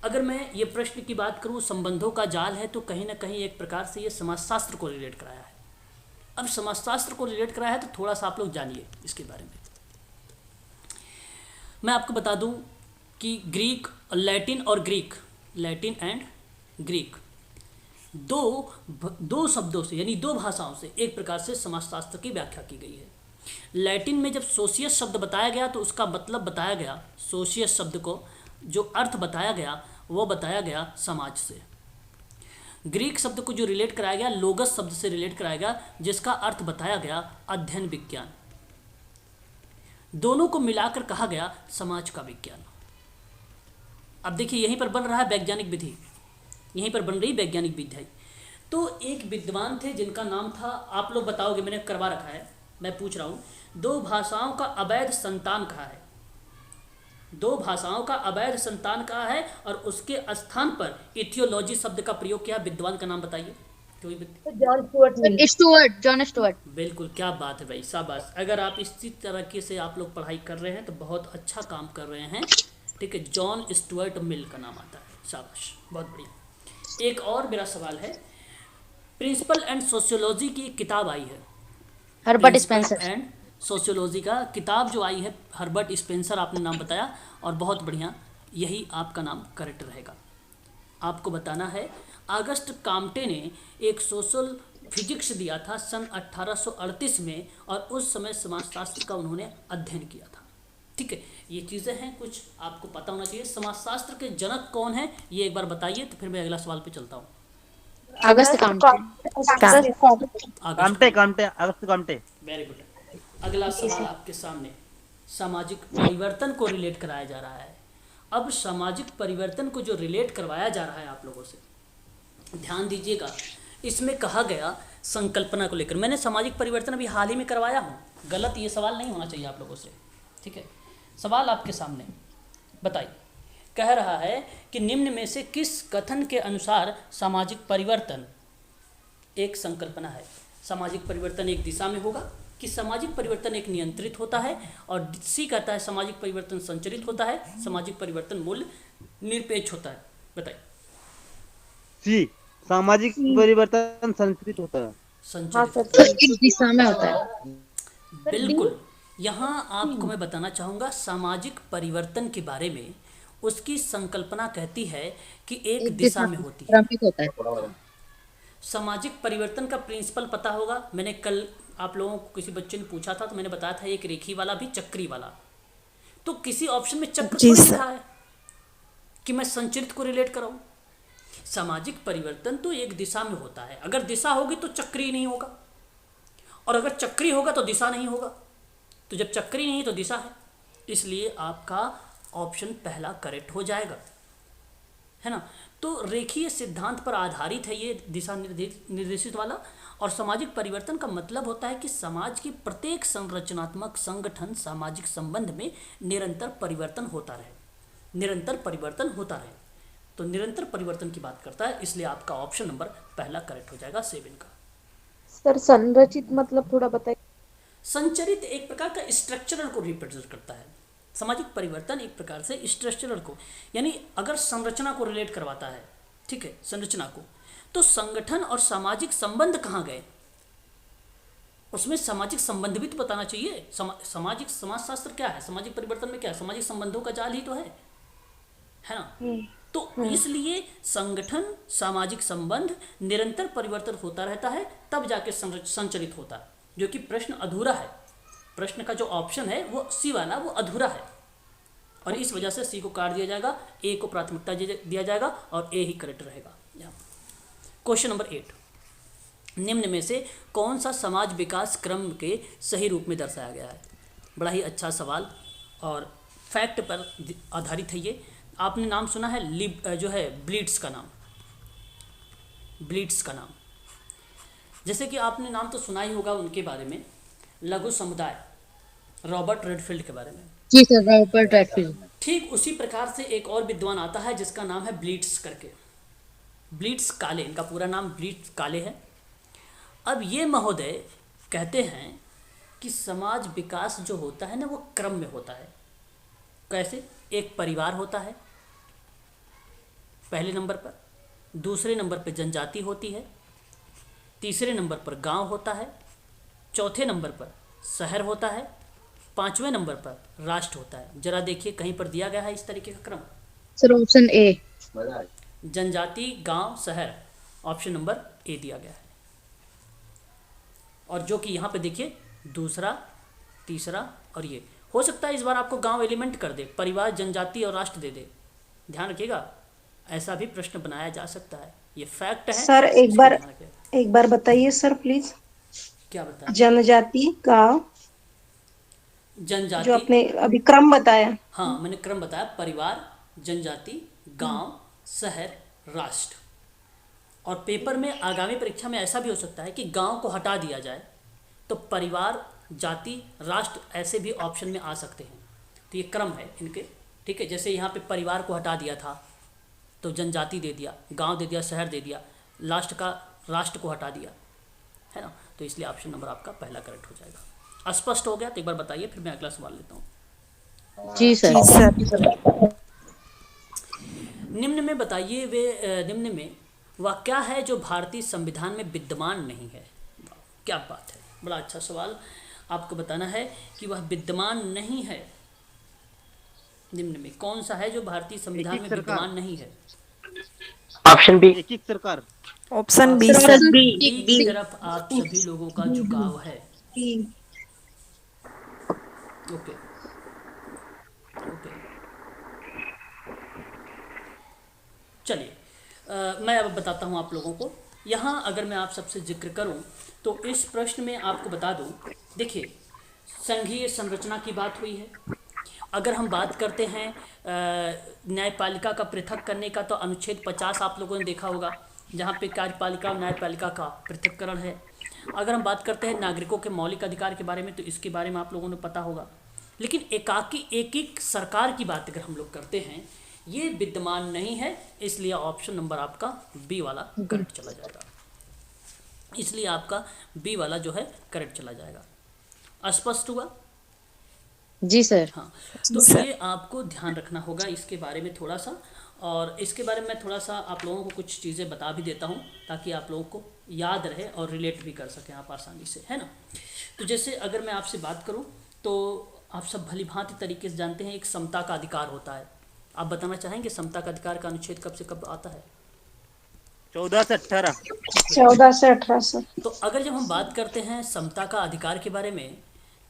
अगर मैं ये प्रश्न की बात करूँ, संबंधों का जाल है, तो कहीं ना कहीं एक प्रकार से ये समाजशास्त्र को रिलेट कराया है। अब समाजशास्त्र को रिलेट कराया है तो थोड़ा सा आप लोग जानिए इसके बारे में। मैं आपको बता दूं कि ग्रीक, लैटिन और ग्रीक, लैटिन एंड ग्रीक दो शब्दों से, यानी दो भाषाओं से एक प्रकार से समाजशास्त्र की व्याख्या की गई है। लैटिन में जब सोशियस शब्द बताया गया तो उसका मतलब बताया गया, सोशियस शब्द को जो अर्थ बताया गया वो बताया गया समाज से। ग्रीक शब्द को जो रिलेट कराया गया लोगस शब्द से रिलेट कराया गया, जिसका अर्थ बताया गया अध्ययन विज्ञान। दोनों को मिलाकर कहा गया समाज का विज्ञान। अब देखिए यहीं पर बन रहा है वैज्ञानिक विधि, यहीं पर बन रही वैज्ञानिक विधि। तो एक विद्वान थे जिनका नाम था, आप लोग बताओगे, मैंने करवा रखा है, मैं पूछ रहा हूँ, दो भाषाओं का अवैध संतान कहा है, दो भाषाओं का अवैध संतान कहा है, और उसके स्थान पर इथियोलॉजी शब्द का प्रयोग किया। विद्वान का नाम बताइए कोई जॉन स्टुअर्ट। बिल्कुल, क्या बात है भाई, शाबाश। अगर आप इसी तरीके से आप लोग पढ़ाई कर रहे हैं तो बहुत अच्छा काम कर रहे हैं, ठीक है। जॉन स्टुअर्ट मिल का नाम आता है, शाबाश, बहुत बढ़िया। एक और मेरा सवाल है, प्रिंसिपल एंड सोशियोलॉजी की एक किताब आई है, हर्बर्ट स्पेंसर एंड सोशियोलॉजी का किताब जो आई है, हर्बर्ट स्पेंसर आपने नाम बताया, और बहुत बढ़िया, यही आपका नाम करेक्ट रहेगा। आपको बताना है अगस्त काम्टे ने एक सोशल फिजिक्स दिया था सन 1838 में, और उस समय समाजशास्त्र का उन्होंने अध्ययन किया था, ठीक है। ये चीज़ें हैं कुछ आपको पता होना चाहिए। समाजशास्त्र के जनक कौन है ये एक बार बताइए, तो फिर मैं अगला सवाल पे चलता हूँ। Auguste Comte. Very good. अगला सवाल आपके सामने सामाजिक परिवर्तन को रिलेट कराया जा रहा है। अब सामाजिक परिवर्तन को जो रिलेट करवाया जा रहा है आप लोगों से, ध्यान दीजिएगा। इसमें कहा गया संकल्पना को लेकर, मैंने सामाजिक परिवर्तन अभी हाल ही में करवाया हूँ, गलत ये सवाल नहीं होना चाहिए आप लोगों से, ठीक है। सवाल आपके सामने, बताइए, कह रहा है कि निम्न में से किस कथन के अनुसार सामाजिक परिवर्तन एक संकल्पना है। सामाजिक परिवर्तन एक दिशा में होगा, कि सामाजिक परिवर्तन एक नियंत्रित होता है, और सी कहता है सामाजिक परिवर्तन संचरित होता है, सामाजिक परिवर्तन मूल्य निरपेक्ष होता है। बताइए। सी, सामाजिक परिवर्तन संचरित होता है, संचरित एक दिशा में होता है। बिल्कुल। यहाँ आपको मैं बताना चाहूँगा सामाजिक परिवर्तन के बारे में, उसकी संकल्पना कहती है कि एक दिशा में होती है। होता है। सामाजिक परिवर्तन का प्रिंसिपल पता होगा, मैंने कल आप लोगों को किसी बच्चे ने पूछा था तो मैंने बताया था एक रेखी वाला भी चक्री वाला। तो किसी ऑप्शन में चक्र थोड़ी लिखा है कि मैं संचरित को रिलेट कराऊं। सामाजिक परिवर्तन तो एक दिशा में होता है, अगर दिशा होगी तो चक्री नहीं होगा, और अगर चक्री होगा तो दिशा नहीं होगा। तो जब चक्री नहीं तो दिशा है, इसलिए आपका ऑप्शन पहला करेक्ट हो जाएगा, है ना। तो रेखीय सिद्धांत पर आधारित है ये दिशा निर्देशित वाला। और सामाजिक परिवर्तन का मतलब होता है कि समाज की प्रत्येक संरचनात्मक संगठन सामाजिक संबंध में निरंतर परिवर्तन होता रहे, निरंतर परिवर्तन होता रहे। तो निरंतर परिवर्तन की बात करता है, इसलिए आपका ऑप्शन नंबर पहला करेक्ट हो जाएगा 7 का। सर संरचित मतलब थोड़ा बताइए। संचरित एक प्रकार का स्ट्रक्चरल को रिप्रेजेंट करता है। सामाजिक परिवर्तन एक प्रकार से स्ट्रक्चरल को, यानी अगर संरचना को रिलेट करवाता है, ठीक है, संरचना को, तो संगठन और सामाजिक संबंध कहाँ गए, उसमें सामाजिक संबंध भी तो बताना चाहिए। सामाजिक समाजशास्त्र क्या है, सामाजिक परिवर्तन में क्या है, सामाजिक संबंधों का जाल ही तो है। है ना। तो इसलिए संगठन, सामाजिक संबंध निरंतर परिवर्तन होता रहता है, तब जाके संचरित होता है, जो कि प्रश्न अधूरा है। प्रश्न का जो ऑप्शन है वो सी वाला, वो अधूरा है, और इस वजह से सी को काट दिया जाएगा, ए को प्राथमिकता दिया जाएगा और ए ही करेक्ट रहेगा। क्वेश्चन नंबर 8, निम्न में से कौन सा समाज विकास क्रम के सही रूप में दर्शाया गया है। बड़ा ही अच्छा सवाल और फैक्ट पर आधारित है ये। आपने नाम सुना है जो है ब्लीट्स का नाम, ब्लीट्स का नाम, जैसे कि आपने नाम तो सुना ही होगा उनके बारे में, लघु समुदाय, रॉबर्ट रेडफील्ड के बारे में। जी सर, रॉबर्ट रेडफील्ड। ठीक उसी प्रकार से एक और विद्वान आता है जिसका नाम है ब्लीट्स करके, ब्लीट्स काले, इनका पूरा नाम ब्लीट्स काले है। अब ये महोदय कहते हैं कि समाज विकास जो होता है ना वो क्रम में होता है। कैसे? एक परिवार होता है पहले नंबर पर, दूसरे नंबर पर जनजाति होती है, तीसरे नंबर पर गांव होता है, चौथे नंबर पर शहर होता है, पांचवें नंबर पर राष्ट्र होता है। जरा देखिए कहीं पर दिया गया है इस तरीके का क्रम। सर ऑप्शन ए, जनजाति, गांव, शहर, ऑप्शन नंबर ए दिया गया है। और जो कि यहाँ पे देखिए दूसरा, तीसरा और ये हो सकता है इस बार आपको गांव एलिमेंट कर दे, परिवार, जनजाति और राष्ट्र दे दे। ध्यान रखिएगा, ऐसा भी प्रश्न बनाया जा सकता है, ये फैक्ट है। सर एक बार बताइए सर प्लीज। क्या बताया? जनजाति, गांव, जनजाति जो आपने अभी क्रम बताया। हाँ, मैंने क्रम बताया, परिवार, जनजाति, गांव, शहर, राष्ट्र। और पेपर में आगामी परीक्षा में ऐसा भी हो सकता है कि गांव को हटा दिया जाए तो परिवार, जाति, राष्ट्र ऐसे भी ऑप्शन में आ सकते हैं। तो ये क्रम है इनके, ठीक है। जैसे यहाँ पे परिवार को हटा दिया था तो जनजाति दे दिया, गांव दे दिया, शहर दे दिया, लास्ट का राष्ट्र को हटा दिया, है ना। तो इसलिए ऑप्शन नंबर आपका पहला करेक्ट हो जाएगा। स्पष्ट हो गया? तो एक बार बताइए, फिर मैं अगला सवाल लेता हूँ। जी सर। निम्न में बताइए निम्न में वह क्या है जो भारतीय संविधान में विद्यमान नहीं है। क्या बात है, बड़ा अच्छा सवाल। आपको बताना है कि वह विद्यमान नहीं है। निम्न में कौन सा है जो भारतीय संविधान में विद्यमान नहीं है? Option B. एक सरकार। Option B sir. Sir. B की तरफ आप सभी लोगों का झुकाव है। ओके ओके, चलिए मैं अब बताता हूँ आप लोगों को। यहाँ अगर मैं आप सबसे जिक्र करूँ तो इस प्रश्न में आपको बता दूँ, देखिए संघीय संरचना की बात हुई है। अगर हम बात करते हैं न्यायपालिका का पृथक करने का, तो अनुच्छेद 50 आप लोगों ने देखा होगा, जहाँ पे कार्यपालिका और न्यायपालिका का पृथक्करण है। अगर हम बात करते हैं नागरिकों के मौलिक अधिकार के बारे में, तो इसके बारे में आप लोगों ने पता होगा। लेकिन एक सरकार की बात अगर हम लोग करते हैं, ये विद्यमान नहीं है, इसलिए ऑप्शन नंबर आपका बी वाला करेक्ट चला जाएगा। इसलिए आपका बी वाला जो है करेक्ट चला जाएगा। स्पष्ट हुआ? जी सर। हाँ, तो ये आपको ध्यान रखना होगा इसके बारे में थोड़ा सा, और इसके बारे में मैं थोड़ा सा आप लोगों को कुछ चीज़ें बता भी देता हूँ ताकि आप लोगों को याद रहे और रिलेट भी कर सकें आप आसानी से, है ना। तो जैसे अगर मैं आपसे बात करूँ तो आप सब भली भांति तरीके से जानते हैं एक समता का अधिकार होता है। आप बताना चाहेंगे समता का अधिकार का अनुच्छेद कब से कब आता है? 14 से 18। 14 से 18 से। तो अगर जब हम बात करते हैं समता का अधिकार के बारे में,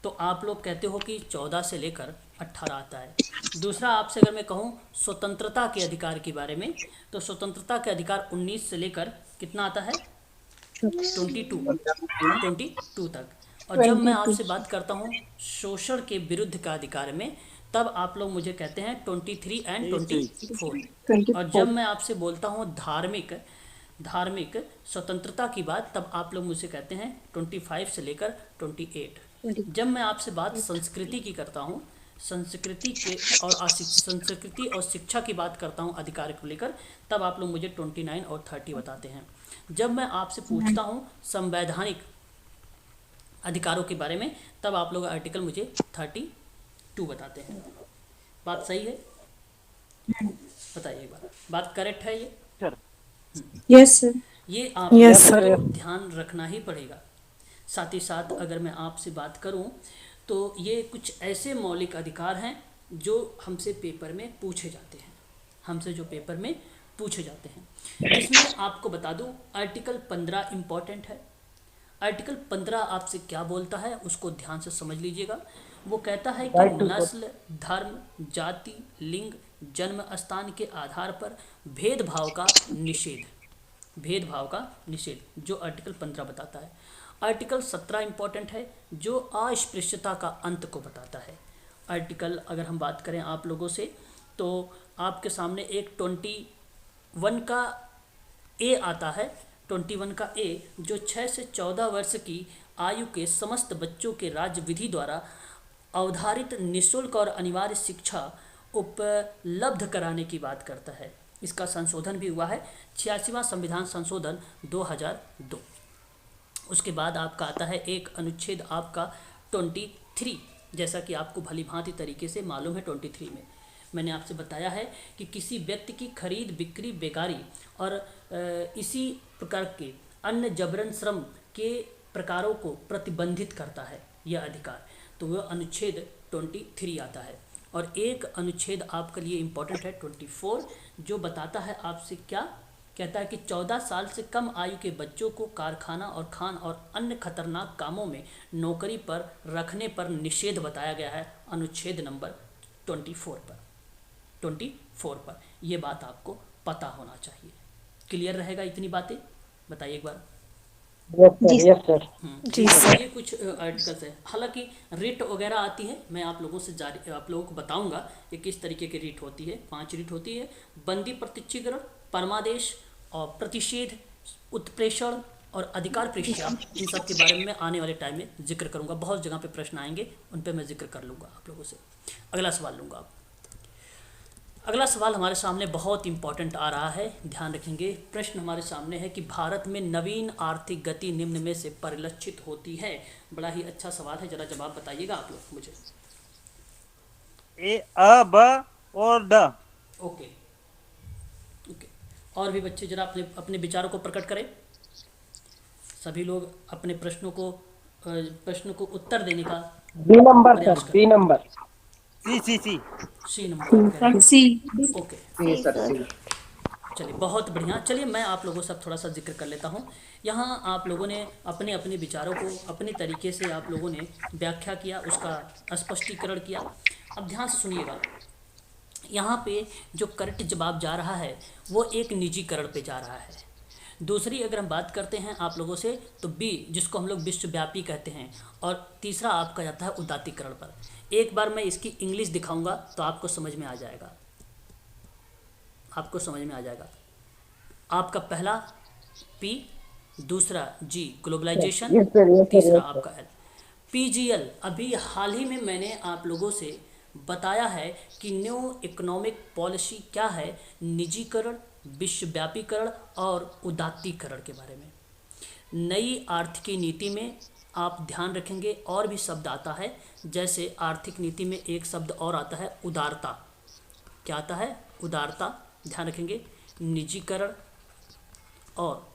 तो आप लोग कहते हो कि 14 से लेकर 18 आता है। दूसरा आपसे अगर मैं कहूँ स्वतंत्रता के अधिकार के बारे में, तो स्वतंत्रता के अधिकार 19 से लेकर कितना आता है? 22 तक। और जब मैं आपसे बात करता हूँ शोषण के विरुद्ध का अधिकार में, तब आप लोग मुझे कहते हैं 23 एंड 24। और जब मैं आपसे बोलता हूँ धार्मिक स्वतंत्रता की बात, तब आप लोग मुझे कहते हैं 25 से लेकर 28। जब मैं आपसे बात संस्कृति की करता हूँ, संस्कृति और शिक्षा की बात करता हूँ अधिकार को लेकर, तब आप लोग मुझे 29 और 30 बताते हैं। जब मैं आपसे पूछता हूँ संवैधानिक अधिकारों के बारे में, तब आप लोग आर्टिकल मुझे 32 बताते हैं। बात सही है? बताइए एक बार, बात करेक्ट है ये? Yes sir. ये आप लोगों को ध्यान रखना ही पड़ेगा। साथ ही साथ अगर मैं आपसे बात करूं तो ये कुछ ऐसे मौलिक अधिकार हैं जो हमसे पेपर में पूछे जाते हैं। हमसे जो पेपर में पूछे जाते हैं। इसमें आपको बता दूं आर्टिकल 15 इम्पॉर्टेंट है। आर्टिकल 15 आपसे क्या बोलता है उसको ध्यान से समझ लीजिएगा। वो कहता है कि नस्ल, धर्म, जाति, लिंग, जन्म स्थान के आधार पर भेदभाव का निषेध, भेदभाव का निषेध जो आर्टिकल 15 बताता है। आर्टिकल 17 इम्पॉर्टेंट है जो अस्पृश्यता का अंत को बताता है। आर्टिकल अगर हम बात करें आप लोगों से तो आपके सामने एक 21 का ए आता है। 21 का ए जो 6 से 14 वर्ष की आयु के समस्त बच्चों के राज्य विधि द्वारा अवधारित निःशुल्क और अनिवार्य शिक्षा उपलब्ध कराने की बात करता है। इसका संशोधन भी हुआ है, 86वां संविधान संशोधन 2002। उसके बाद आपका आता है एक अनुच्छेद आपका 23, जैसा कि आपको भली भांति तरीके से मालूम है। 23 में मैंने आपसे बताया है कि किसी व्यक्ति की खरीद, बिक्री, बेगारी और इसी प्रकार के अन्य जबरन श्रम के प्रकारों को प्रतिबंधित करता है यह अधिकार। तो वह अनुच्छेद 23 आता है। और एक अनुच्छेद आपके लिए इम्पोर्टेंट है 24, जो बताता है आपसे क्या कहता है कि 14 साल से कम आयु के बच्चों को कारखाना और खान और अन्य खतरनाक कामों में नौकरी पर रखने पर निषेध बताया गया है अनुच्छेद नंबर 24 पर। ये बात आपको पता होना चाहिए। क्लियर रहेगा इतनी बातें? बताइए एक बार। Yes sir. जी सर। ये कुछ आर्टिकल्स है। हालांकि रिट वगैरह आती है, मैं आप लोगों से आप लोगों को बताऊंगा कि किस तरीके की रिट होती है। 5 रिट होती है: बंदी प्रत्यक्षीकरण, परमादेश और प्रतिषेध, उत्प्रेषण और अधिकार प्रेषिया। इन सब के बारे में मैं आने वाले टाइम में जिक्र करूंगा। बहुत जगह पे प्रश्न आएंगे, उन पे मैं जिक्र कर लूँगा आप लोगों से। अगला सवाल लूँगा आप। अगला सवाल हमारे सामने बहुत इंपॉर्टेंट आ रहा है, ध्यान रखेंगे। प्रश्न हमारे सामने है कि भारत में नवीन आर्थिक गति निम्न में से परिलक्षित होती है। बड़ा ही अच्छा सवाल है, जरा जवाब बताइएगा आप लोग मुझे। ए, अ, ब और ड। ओके। और भी बच्चे जरा अपने अपने विचारों को प्रकट करें। सभी लोग अपने प्रश्नों को उत्तर देने का बी नंबर प्रयास सर, करें। B number. C number. C. Okay, C sir, C. चलिए बहुत बढ़िया। चलिए मैं आप लोगों से अब थोड़ा सा जिक्र कर लेता हूँ। यहाँ आप लोगों ने अपने अपने विचारों को अपने तरीके से आप लोगों ने व्याख्या किया, उसका स्पष्टीकरण किया। अब ध्यान से सुनिएगा। यहाँ पे जो करेक्ट जवाब जा रहा है वो एक निजीकरण पे जा रहा है। दूसरी अगर हम बात करते हैं आप लोगों से तो बी, जिसको हम लोग विश्वव्यापी कहते हैं, और तीसरा आपका जाता है उदात्तीकरण पर। एक बार मैं इसकी इंग्लिश दिखाऊंगा तो आपको समझ में आ जाएगा, आपको समझ में आ जाएगा। आपका पहला पी, दूसरा जी ग्लोबलाइजेशन, तीसरा आपका एल। पीजीएल अभी हाल ही में मैंने आप लोगों से बताया है कि न्यू इकोनॉमिक पॉलिसी क्या है, निजीकरण, विश्वव्यापीकरण और उदात्तीकरण के बारे में। नई आर्थिक नीति में आप ध्यान रखेंगे और भी शब्द आता है, जैसे आर्थिक नीति में एक शब्द और आता है उदारता। क्या आता है? उदारता। ध्यान रखेंगे। निजीकरण, और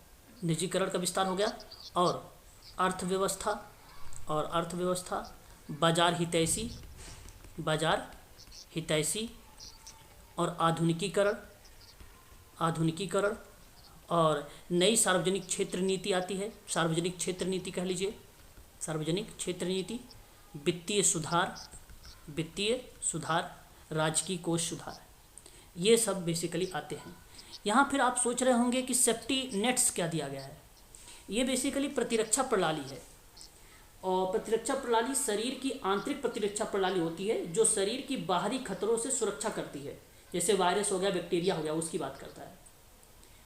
निजीकरण का विस्तार हो गया, और अर्थव्यवस्था, बाजार हितैषी और आधुनिकीकरण और नई सार्वजनिक क्षेत्र नीति आती है। सार्वजनिक क्षेत्र नीति कह लीजिए, सार्वजनिक क्षेत्र नीति, वित्तीय सुधार, राजकीय कोष सुधार, ये सब बेसिकली आते हैं। यहाँ फिर आप सोच रहे होंगे कि सेफ्टी नेट्स क्या दिया गया है। ये बेसिकली प्रतिरक्षा प्रणाली है, और प्रतिरक्षा प्रणाली शरीर की आंतरिक प्रतिरक्षा प्रणाली होती है जो शरीर की बाहरी खतरों से सुरक्षा करती है, जैसे वायरस हो गया, बैक्टीरिया हो गया, उसकी बात करता है।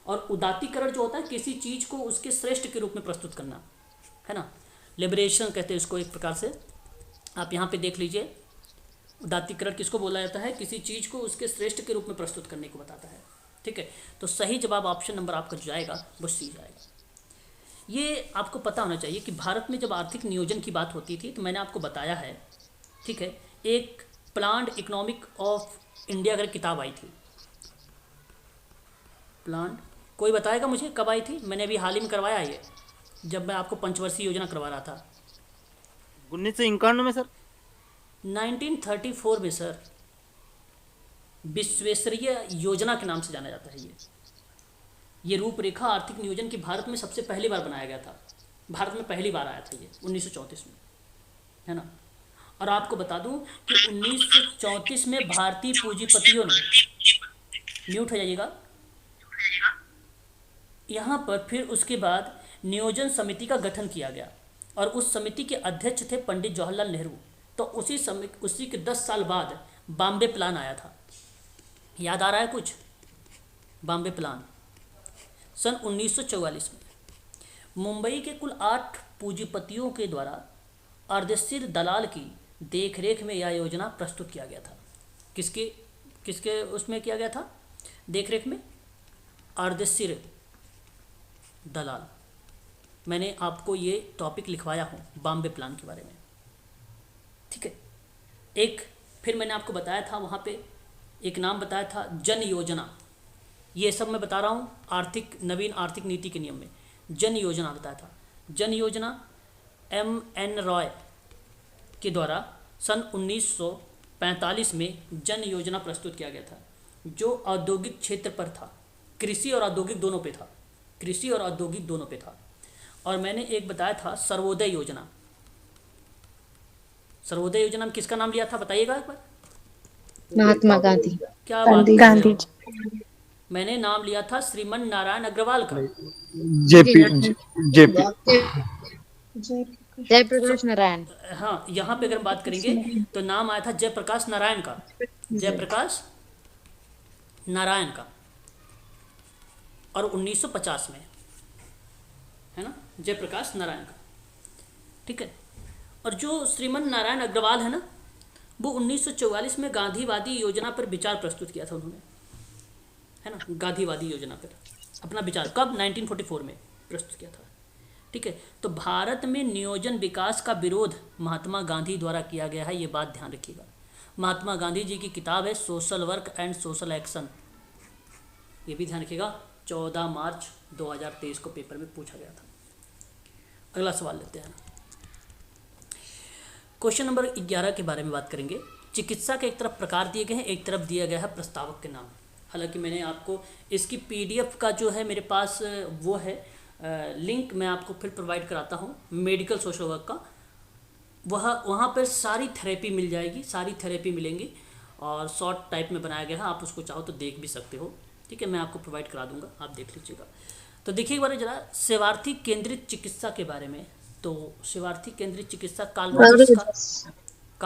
और उदात्तीकरण जो होता है किसी चीज़ को उसके श्रेष्ठ के रूप में प्रस्तुत करना, है ना। लिबरेशन कहते हैं इसको एक प्रकार से। आप यहाँ पे देख लीजिए, उदात्तीकरण किसको बोला जाता है? किसी चीज़ को उसके श्रेष्ठ के रूप में प्रस्तुत करने को बताता है। ठीक है, तो सही जवाब ऑप्शन नंबर आपका जो जाएगा वो सी जाएगा। ये आपको पता होना चाहिए कि भारत में जब आर्थिक नियोजन की बात होती थी तो मैंने आपको बताया है, ठीक है, एक प्लान्ड इकोनॉमिक ऑफ इंडिया अगर किताब आई थी। प्लान्ड, कोई बताएगा मुझे कब आई थी? मैंने अभी हाल ही में करवाया ये, जब मैं आपको पंचवर्षीय योजना करवा रहा था। 1991 में सर। 1934 में सर, विश्वेश्वरैया योजना के नाम से जाना जाता है। ये रूपरेखा आर्थिक नियोजन की भारत में सबसे पहली बार बनाया गया था। भारत में पहली बार आया था ये 1934 में, है ना। और आपको बता दूं कि 1934 में भारतीय पूंजीपतियों ने, म्यूट हो जाइएगा, यहाँ पर फिर उसके बाद नियोजन समिति का गठन किया गया और उस समिति के अध्यक्ष थे पंडित जवाहरलाल नेहरू। तो उसी के 10 साल बाद बॉम्बे प्लान आया था। याद आ रहा है कुछ? बॉम्बे प्लान सन 1944 में मुंबई के कुल 8 पूंजीपतियों के द्वारा अर्धस्थिर दलाल की देखरेख में यह योजना प्रस्तुत किया गया था। किसके उसमें किया गया था देखरेख में? अर्धस्थिर दलाल। मैंने आपको ये टॉपिक लिखवाया हूँ बॉम्बे प्लान के बारे में, ठीक है। एक फिर मैंने आपको बताया था वहाँ पे एक नाम बताया था जन योजना। ये सब मैं बता रहा हूँ नवीन आर्थिक नीति के नियम में जन योजना बताया था। जन योजना M.N. रॉय के द्वारा सन 1945 में जन योजना प्रस्तुत किया गया था, जो औद्योगिक क्षेत्र पर था। कृषि और औद्योगिक दोनों पे था, कृषि और औद्योगिक दोनों पे था। और मैंने एक बताया था सर्वोदय योजना। सर्वोदय योजना में किसका नाम लिया था बताइएगा एक बार? महात्मा गांधी। क्या बात कर गांधी रहे हो? मैंने नाम लिया था श्रीमन नारायण अग्रवाल का। जेपी जयप्रकाश नारायण। हाँ, यहाँ पे अगर हम बात करेंगे तो नाम आया था जयप्रकाश नारायण का, जयप्रकाश नारायण का, और 1950 में, है ना, जयप्रकाश नारायण का, ठीक है। और जो श्रीमन नारायण अग्रवाल है ना, वो 1944 में गांधीवादी योजना पर विचार प्रस्तुत किया था उन्होंने, है ना। गांधीवादी योजना पर अपना विचार कब? 1944 में प्रस्तुत किया था, ठीक है। तो भारत में नियोजन विकास का विरोध महात्मा गांधी द्वारा किया गया है, ये बात ध्यान रखिएगा। महात्मा गांधी जी की किताब है social work and social action, ये भी ध्यान रखिएगा। 14 मार्च 2023 को पेपर में पूछा गया था। अगला सवाल लेते हैं। क्वेश्चन नंबर 11 के बारे में बात करेंगे। चिकित्सा के एक तरफ प्रकार दिए गए हैं, एक तरफ दिया गया है प्रस्तावक के नाम। हालांकि मैंने आपको इसकी PDF का जो है मेरे पास वो है लिंक, मैं आपको फिर प्रोवाइड कराता हूँ मेडिकल सोशल वर्क का। वहाँ पर सारी थेरेपी मिल जाएगी, सारी थेरेपी मिलेंगी और शॉर्ट टाइप में बनाया गया है। आप उसको चाहो तो देख भी सकते हो, ठीक है। मैं आपको प्रोवाइड करा दूंगा, आप देख लीजिएगा। तो देखिए एक बार जरा सेवार्थी केंद्रित चिकित्सा के बारे में। तो सेवार्थी केंद्रित चिकित्सा कार्ल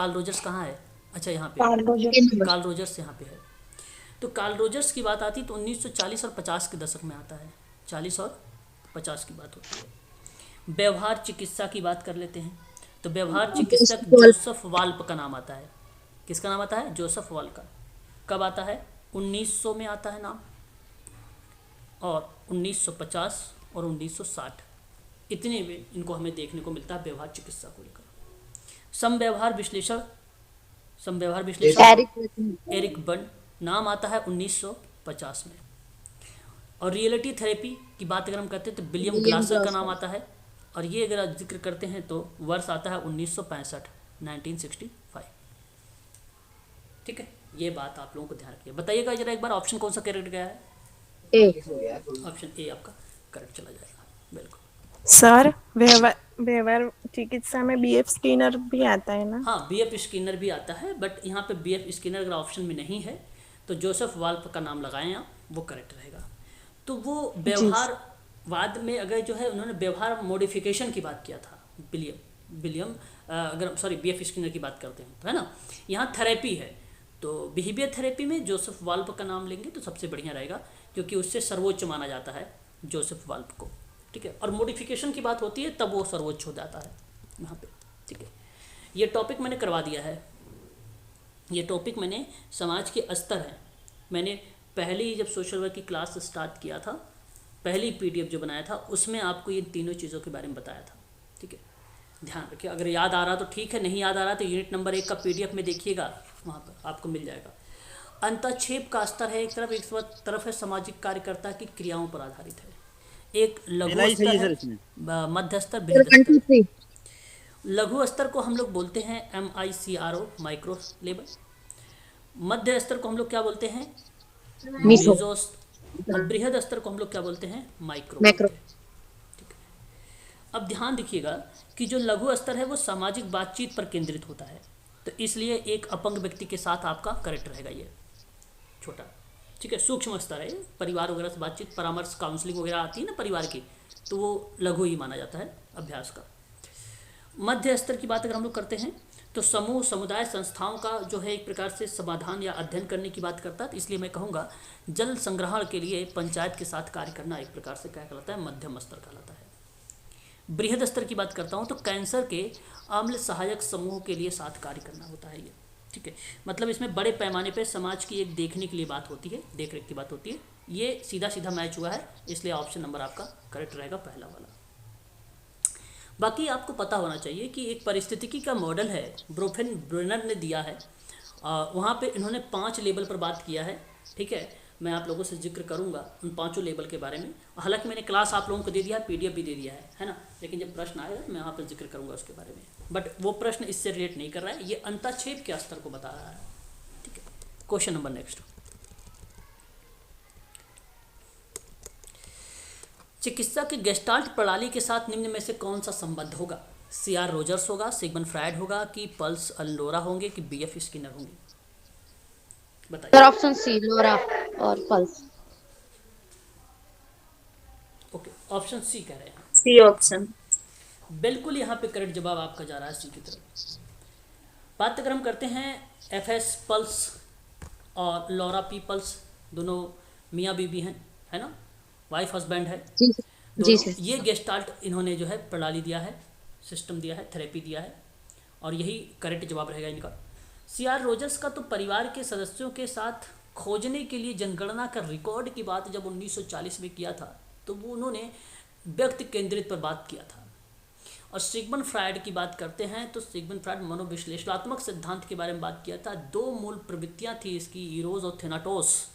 रोजर्स कहाँ है? अच्छा, यहाँ पे कार्ल रोजर्स यहाँ पे है। तो कार्ल रोजर्स की बात आती तो 1940 और 50 के दशक में आता है, 40 और 50 की बात होती है। व्यवहार चिकित्सा की बात कर लेते हैं। तो व्यवहार चिकित्सक जोसेफ वाल्प का नाम आता है। किसका नाम आता है? जोसेफ वाल्प का। कब आता है? 1900 में आता है नाम, और 1950 और 1960 इतने में इनको हमें देखने को मिलता है व्यवहार चिकित्सा को लेकर। समव्यवहार विश्लेषण एरिक बर्न, नाम आता है 1950 में। और रियलिटी थेरेपी की बात अगर हम करते हैं तो विलियम ग्लासर का नाम आता है, और ये अगर जिक्र करते हैं तो वर्ष आता है 1965, 1965, ठीक है। ये बात आप लोगों को ध्यान रखिए। बताइएगा जरा एक बार ऑप्शन कौन सा करेक्ट गया है? ऑप्शन ए आपका करेक्ट चला जाएगा, बिल्कुल। सर व्यवहार चिकित्सा में BF स्किनर भी आता है ना? हाँ, BF स्किनर भी आता है, बट यहाँ पे BF स्किनर अगर ऑप्शन में नहीं है तो जोसेफ वाल्प का नाम लगाएं आप, वो करेक्ट रहेगा। तो वो व्यवहारवाद में अगर जो है उन्होंने व्यवहार मॉडिफिकेशन की बात किया था, विलियम BF स्किनर की बात करते हैं तो, है ना। यहाँ थेरेपी है तो बिहेवियर थेरेपी में जोसेफ वाल्प का नाम लेंगे तो सबसे बढ़िया रहेगा, क्योंकि उससे सर्वोच्च माना जाता है जोसेफ वाल्प को, ठीक है। और मॉडिफिकेशन की बात होती है तब वो सर्वोच्च हो जाता है यहाँ पे, ठीक है। ये टॉपिक मैंने करवा दिया है, ये टॉपिक मैंने समाज के स्तर है। मैंने पहले जब सोशल वर्क की क्लास स्टार्ट किया था, पहली PDF जो बनाया था उसमें आपको ये तीनों चीज़ों के बारे में बताया था, ठीक है। ध्यान रखिए, अगर याद आ रहा तो ठीक है, नहीं याद आ रहा तो यूनिट नंबर 1 का PDF में देखिएगा, वहाँ पर आपको मिल जाएगा। अंतक्षेप का स्तर है एक तरफ है सामाजिक कार्यकर्ता की क्रियाओं पर आधारित है। एक लघु स्तर है, मध्य स्तर, बृहद स्तर। लघु स्तर को हम लोग बोलते हैं MICRO, माइक्रो लेवल। मध्य स्तर को हम लोग क्या बोलते हैं? मीसो। मेसो। और बृहद स्तर को हम लोग क्या बोलते हैं? Micro macro. बोलते हैं। अब ध्यान दिखिएगा कि जो लघु स्तर है वो सामाजिक बातचीत पर केंद्रित होता है, तो इसलिए एक अपंग व्यक्ति के साथ आपका करेक्ट रहेगा ये छोटा। ठीक है, सूक्ष्म स्तर है, परिवार वगैरह से बातचीत, परामर्श, काउंसलिंग वगैरह आती है ना परिवार की, तो वो लघु ही माना जाता है अभ्यास का। मध्य स्तर की बात अगर हम लोग करते हैं तो समूह, समुदाय, संस्थाओं का जो है एक प्रकार से समाधान या अध्ययन करने की बात करता है, तो इसलिए मैं कहूँगा जल संग्रहण के लिए पंचायत के साथ कार्य करना एक प्रकार से क्या कहलाता है? मध्यम स्तर कहलाता है। बृहद स्तर की बात करता हूँ तो कैंसर के अम्ल सहायक समूह के लिए साथ कार्य करना होता है ये। ठीक है, मतलब इसमें बड़े पैमाने पे समाज की एक देखने के लिए बात होती है, देख रेख की बात होती है। ये सीधा सीधा मैच हुआ है, इसलिए ऑप्शन नंबर आपका करेक्ट रहेगा, पहला वाला। बाकी आपको पता होना चाहिए कि एक पारिस्थितिकी का मॉडल है, ब्रोफेन ब्रेनर ने दिया है, वहाँ पे इन्होंने 5 लेवल पर बात किया है। ठीक है, मैं आप लोगों से जिक्र करूंगा उन 5 लेवल के बारे में। हालांकि मैंने क्लास आप लोगों को दे दिया है, पीडीएफ भी दे दिया है ना, लेकिन जब प्रश्न आएगा मैं वहाँ पर जिक्र करूंगा उसके बारे में। बट वो प्रश्न इससे रिलेट नहीं कर रहा है, ये अंतःक्षेप के स्तर को बता रहा है। ठीक है, क्वेश्चन नंबर नेक्स्ट। चिकित्सा की गेस्टाल्ट प्रणाली के साथ निम्न में से कौन सा संबंध होगा? सीआर रोजर्स होगा, सिगमंड फ्रायड होगा, कि पल्स अलोरा होंगे, कि बीएफ स्किनर होंगे? बताइए। सर ऑप्शन सी, लोरा और पल्स। ओके, ऑप्शन सी कह रहे हैं। C option. बिल्कुल यहाँ पे करेक्ट जवाब आपका जा रहा है सी की तरफ। बात अगर हम करते हैं एफएस पल्स और लॉरा पी पल्स, दोनों मियाँ बीबी हैं, है ना, वाइफ हस्बैंड है। जी दोनों सर। ये गेस्टाल्ट इन्होंने जो है प्रणाली दिया है, सिस्टम दिया है, थेरेपी दिया है, और यही करेक्ट जवाब रहेगा इनका। सीआर रोजर्स का तो परिवार के सदस्यों के साथ खोजने के लिए जनगणना का रिकॉर्ड की बात जब 1940 में किया था, तो वो उन्होंने व्यक्ति केंद्रित पर बात किया था। और सिगमंड फ्रायड की बात करते हैं तो सिगमंड फ्रायड मनोविश्लेषणात्मक सिद्धांत के बारे में बात किया था। 2 मूल प्रवृत्तियां थी इसकी, इरोस और थेनाटोस,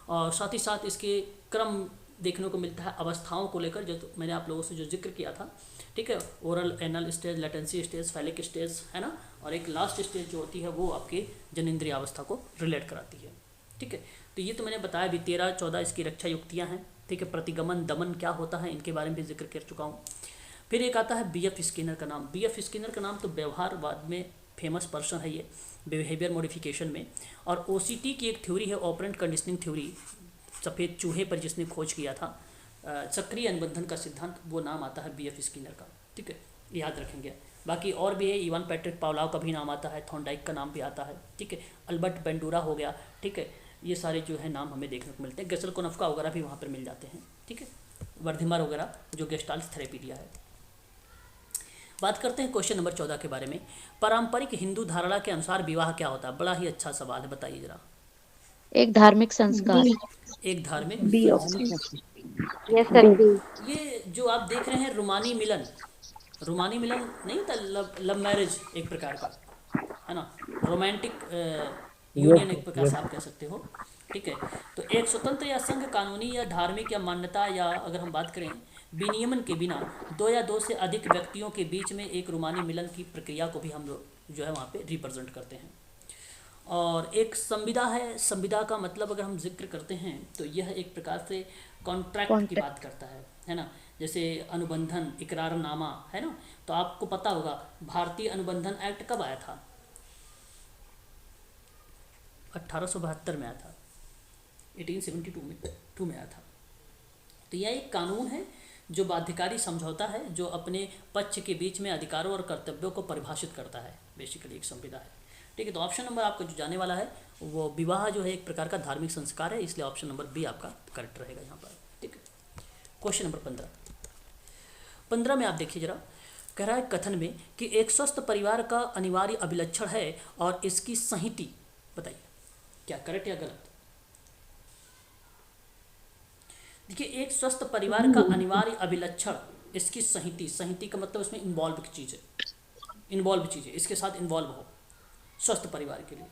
और साथ ही साथ इसके क्रम देखने को मिलता है अवस्थाओं को लेकर, जो मैंने आप लोगों से जो जिक्र किया था। ठीक है, oral anal stage, latency stage, phallic stage, है ना, और एक लास्ट स्टेज जो होती है वो आपके जनेंद्रिय अवस्था को रिलेट कराती है। ठीक है, तो ये तो मैंने बताया भी, 13-14 इसकी रक्षा युक्तियाँ हैं। ठीक है, प्रतिगमन दमन क्या होता है इनके बारे में भी जिक्र कर चुका हूँ। फिर एक आता है बीएफ स्किनर का नाम। बीएफ स्किनर का नाम तो व्यवहारवाद में फेमस पर्सन है ये, बिहेवियर मॉडिफिकेशन में। और ओसीटी की एक थ्योरी है, ऑपरेंट कंडीशनिंग थ्योरी, सफ़ेद चूहे पर जिसने खोज किया था, सक्रिय अनुबंधन का सिद्धांत, वो नाम आता है बीएफ स्किनर का। ठीक है, याद रखेंगे। बाकी और भी है, इवान पैट्रिक पावलाव का भी नाम आता है, थॉर्नडाइक का नाम भी आता है। ठीक है, अल्बर्ट बेंडूरा हो गया। ठीक है, ये सारे जो है नाम हमें देखने को मिलते हैं। गेसल कोनफ्का वगैरह भी वहाँ पर मिल जाते हैं। ठीक है, वर्धिमर वगैरह जो गेस्टाल्ट थेरेपी दिया है। बात करते हैं क्वेश्चन नंबर 14 के बारे में। पारंपरिक हिंदू धारणा के अनुसार विवाह क्या होता है? बड़ा ही अच्छा सवाल है, बताइए जरा। एक धार्मिक संस्कार। एक धार्मिक बी ऑप्शन। Yes sir. ये जो आप देख रहे हैं रुमानी मिलन, रुमानी मिलन नहीं होता, लव मैरिज एक प्रकार का, है ना, रोमांटिक यूनियन एक प्रकार से आप कह सकते हो। ठीक है, तो एक स्वतंत्र या संघ कानूनी या धार्मिक या मान्यता, या अगर हम बात करें विनियमन के बिना 2 या 2 से अधिक व्यक्तियों के बीच में एक रुमानी मिलन की प्रक्रिया को भी हम लोग जो है वहाँ पे रिप्रेजेंट करते हैं। और एक संविदा है, संविदा का मतलब अगर हम जिक्र करते हैं तो यह एक प्रकार से कॉन्ट्रैक्ट की बात करता है ना, जैसे अनुबंधन, इकरारनामा, है ना। तो आपको पता होगा भारतीय अनुबंधन एक्ट कब आया था? 1872 में आया था, 1872 में आया था। तो यह एक कानून है जो बाध्यकारी समझौता है, जो अपने पक्ष के बीच में अधिकारों और कर्तव्यों को परिभाषित करता है, बेसिकली एक संविदा है। ठीक है, तो ऑप्शन नंबर आपका जो जाने वाला है वो विवाह जो है एक प्रकार का धार्मिक संस्कार है, इसलिए ऑप्शन नंबर बी आपका करेक्ट रहेगा यहाँ पर। ठीक है, क्वेश्चन नंबर 15 में आप देखिए जरा, कह रहा है कथन में कि एक स्वस्थ परिवार का अनिवार्य अभिलक्षण है और इसकी संहिति, बताइए क्या करेक्ट या गलत? देखिए, एक स्वस्थ परिवार का अनिवार्य अभिलक्षण, इसकी संहिति, संहिति का मतलब इसमें इन्वॉल्व चीज़ है, इन्वॉल्व चीज़ें इसके साथ इन्वॉल्व हो स्वस्थ परिवार के लिए।